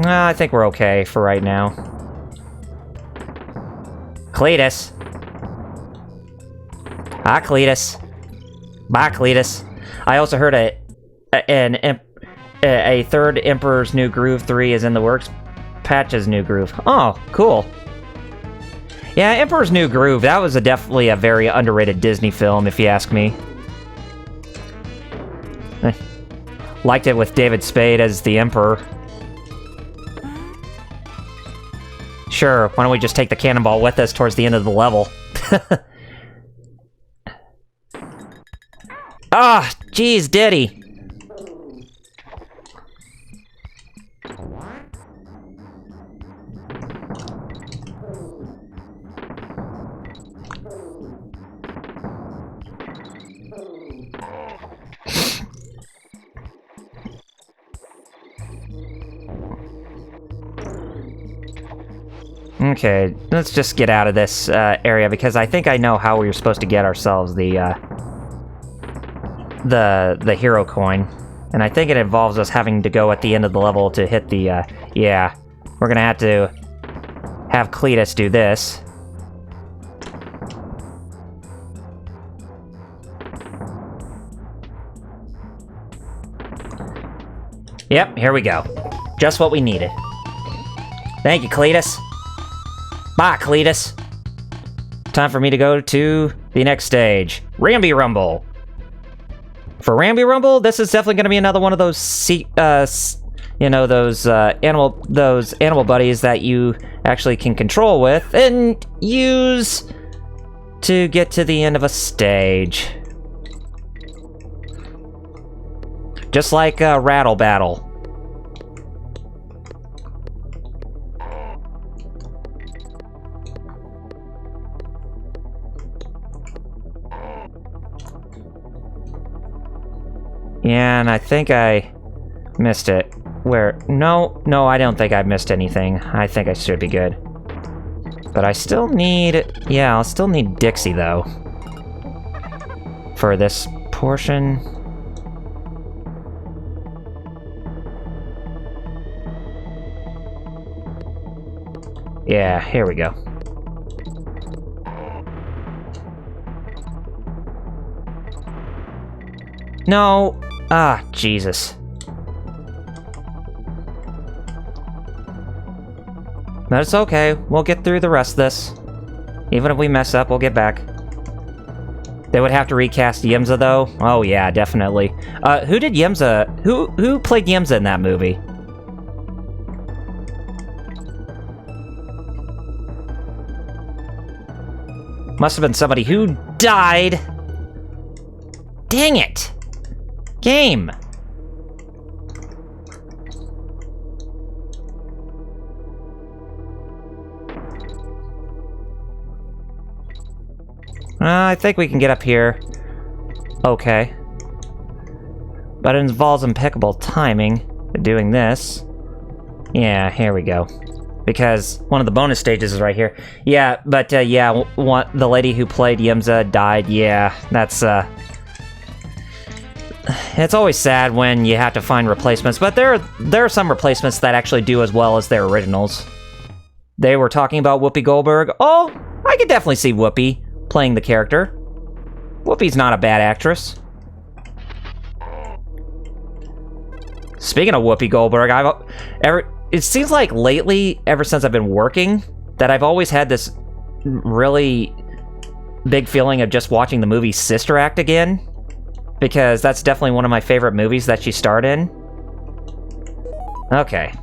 I think we're okay for right now. Cletus! Ah, Cletus. Bye, Cletus. I also heard a third Emperor's New Groove 3 is in the works. Patch's New Groove. Oh, cool. Yeah, Emperor's New Groove, that was definitely a very underrated Disney film, if you ask me. Liked it with David Spade as the Emperor. Sure, why don't we just take the cannonball with us towards the end of the level? Ah, geez, Diddy. Okay, let's just get out of this area because I think I know how we're supposed to get ourselves the hero coin, and I think it involves us having to go at the end of the level to hit the yeah. We're gonna have to have Cletus do this. Yep, here we go. Just what we needed. Thank you, Cletus. Bye, Cletus. Time for me to go to the next stage. Ramby Rumble. For Ramby Rumble, this is definitely going to be another one of those, you know, those animal buddies that you actually can control with and use to get to the end of a stage. Just like Rattle Battle. Yeah, and I think I missed it. Where? No, I don't think I missed anything. I think I should be good. But I still need... Yeah, I'll still need Dixie, though. For this portion. Yeah, here we go. No! Ah, Jesus. But it's okay. We'll get through the rest of this. Even if we mess up, we'll get back. They would have to recast Yimza, though? Oh, yeah, definitely. Who did Yimza... Who played Yimza in that movie? Must have been somebody who died. Dang it! Game! I think we can get up here. Okay. But it involves impeccable timing doing this. Yeah, here we go. Because one of the bonus stages is right here. Yeah, but yeah, the lady who played Yimza died. Yeah, that's it's always sad when you have to find replacements, but there are some replacements that actually do as well as their originals. They were talking about Whoopi Goldberg. Oh, I could definitely see Whoopi playing the character. Whoopi's not a bad actress. Speaking of Whoopi Goldberg, it seems like lately, ever since I've been working, that I've always had this really big feeling of just watching the movie Sister Act again. Because that's definitely one of my favorite movies that she starred in. Okay.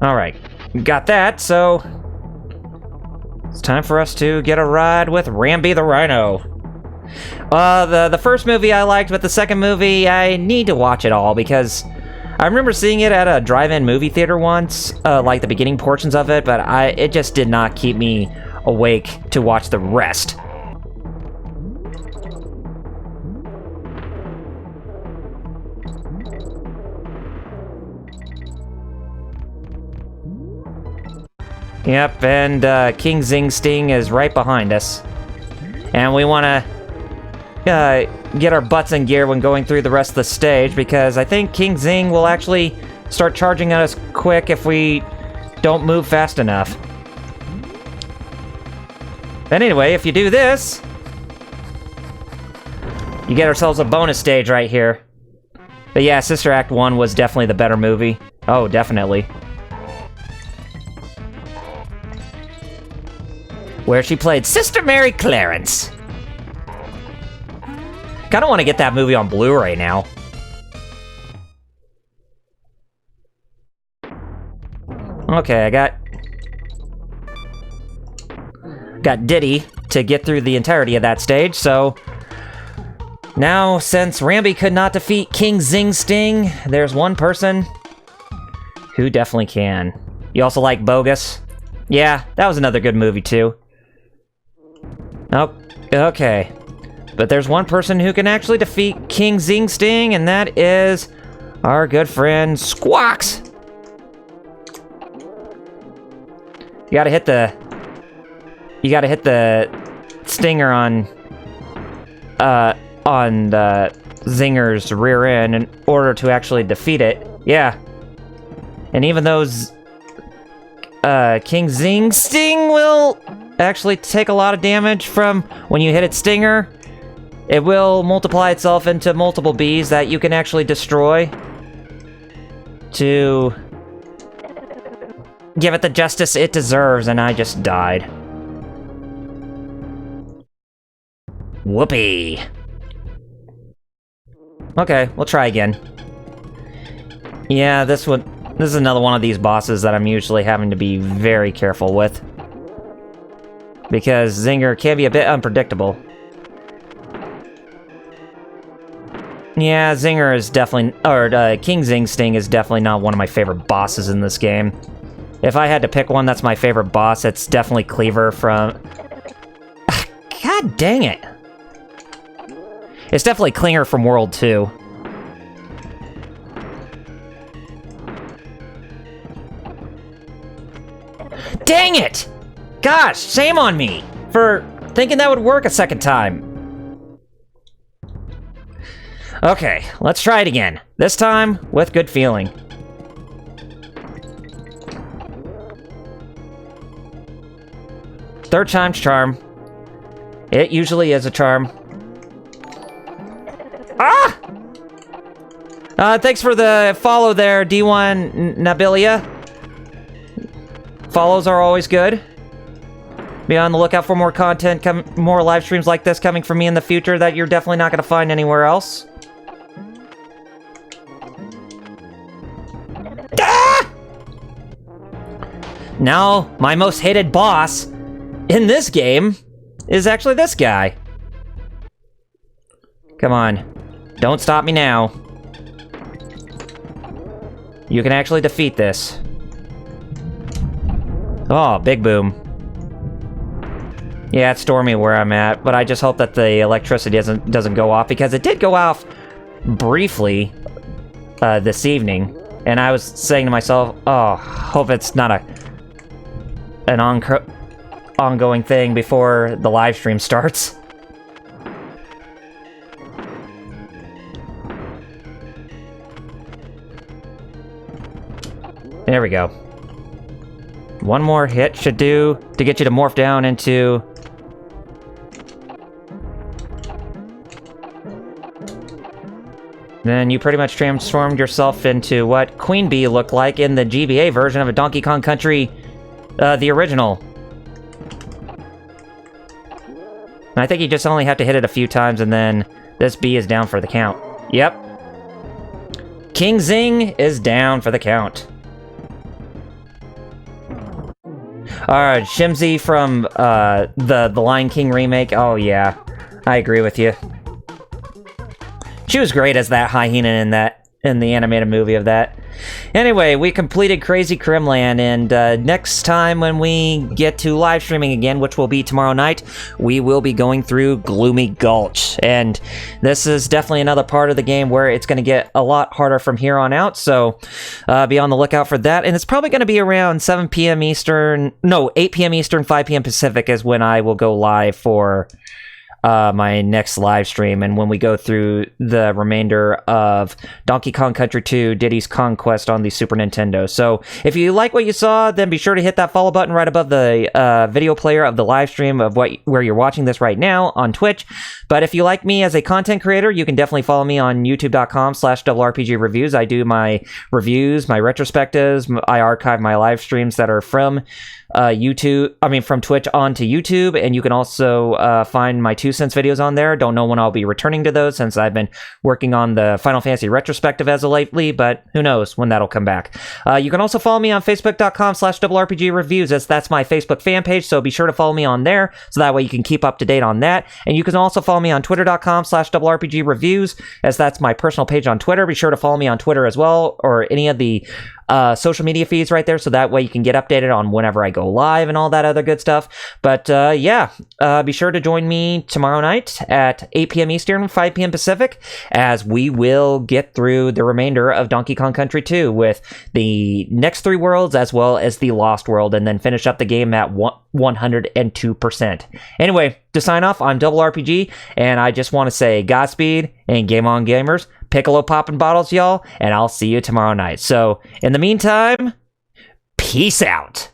Alright. Got that, so... It's time for us to get a ride with Ramby the Rhino. The first movie I liked, but the second movie, I need to watch it all, because... I remember seeing it at a drive-in movie theater once, like the beginning portions of it, but it just did not keep me awake to watch the rest. Yep, and King Zing Sting is right behind us. And we want to get our butts in gear when going through the rest of the stage, because I think King Zing will actually start charging at us quick if we don't move fast enough. And anyway, if you do this, you get ourselves a bonus stage right here. But yeah, Sister Act 1 was definitely the better movie. Oh, definitely. Where she played Sister Mary Clarence. Kinda want to get that movie on Blu-ray now. Okay, I got Diddy to get through the entirety of that stage, so now, since Rambi could not defeat King Zing Sting, there's one person who definitely can. You also like Bogus? Yeah, that was another good movie, too. Oh, okay. But there's one person who can actually defeat King Zing Sting, and that is our good friend Squawks. You gotta hit the stinger on the Zinger's rear end in order to actually defeat it. Yeah. And even though King Zing Sting will actually take a lot of damage from when you hit its stinger, it will multiply itself into multiple bees that you can actually destroy to give it the justice it deserves, and I just died. Whoopee. Okay, we'll try again. Yeah, this is another one of these bosses that I'm usually having to be very careful with. Because Zinger can be a bit unpredictable. Yeah, Zinger is definitely... or, King Zing Sting is definitely not one of my favorite bosses in this game. If I had to pick one that's my favorite boss, it's definitely Cleaver from... God dang it! It's definitely Klinger from World 2. Dang it! Gosh, shame on me for thinking that would work a second time. Okay, let's try it again. This time, with good feeling. Third time's charm. It usually is a charm. Ah! Thanks for the follow there, D1 Nabilia. Follows are always good. Be on the lookout for more content, more live streams like this coming from me in the future that you're definitely not going to find anywhere else. Ah! Now, my most hated boss in this game is actually this guy. Come on. Don't stop me now. You can actually defeat this. Oh, big boom. Yeah, it's stormy where I'm at, but I just hope that the electricity doesn't go off, because it did go off briefly this evening, and I was saying to myself, oh, hope it's not an ongoing thing before the live stream starts. There we go. One more hit should do to get you to morph down into... Then you pretty much transformed yourself into what Queen Bee looked like in the GBA version of a Donkey Kong Country, the original. And I think you just only have to hit it a few times, and then this bee is down for the count. Yep. King Zing is down for the count. Alright, Shimzy from the Lion King remake. Oh yeah, I agree with you. She was great as that hyena in the animated movie of that. Anyway, we completed Crazy Crimland, and next time when we get to live streaming again, which will be tomorrow night, we will be going through Gloomy Gulch. And this is definitely another part of the game where it's going to get a lot harder from here on out, so be on the lookout for that. And it's probably going to be around 7 p.m. Eastern, no, 8 p.m. Eastern, 5 p.m. Pacific is when I will go live for my next live stream, and when we go through the remainder of Donkey Kong Country 2 Diddy's Kong Quest on the Super Nintendo. So if you like what you saw, then be sure to hit that follow button right above the video player of the live stream of where you're watching this right now on Twitch. But if you like me as a content creator, you can definitely follow me on youtube.com/RRPG Reviews. I do my reviews, my retrospectives. I archive my live streams that are from from Twitch onto YouTube, and you can also find my 2 cents videos on there. Don't know when I'll be returning to those, since I've been working on the Final Fantasy retrospective as of lately, but who knows when that'll come back. You can also follow me on facebook.com/RRPG Reviews, as that's my Facebook fan page, so be sure to follow me on there, so that way you can keep up to date on that. And you can also follow me on twitter.com/RRPG Reviews, as that's my personal page on Twitter. Be sure to follow me on Twitter as well, or any of the social media feeds right there, so that way you can get updated on whenever I go live and all that other good stuff. But be sure to join me tomorrow night at 8 p.m. Eastern, 5 p.m. Pacific, as we will get through the remainder of Donkey Kong Country 2 with the next 3 worlds as well as the Lost World, and then finish up the game at 102%. Anyway, to sign off, I'm Double RPG, and I just want to say Godspeed and game on, gamers. Piccolo popping bottles, y'all, and I'll see you tomorrow night. So, in the meantime, peace out.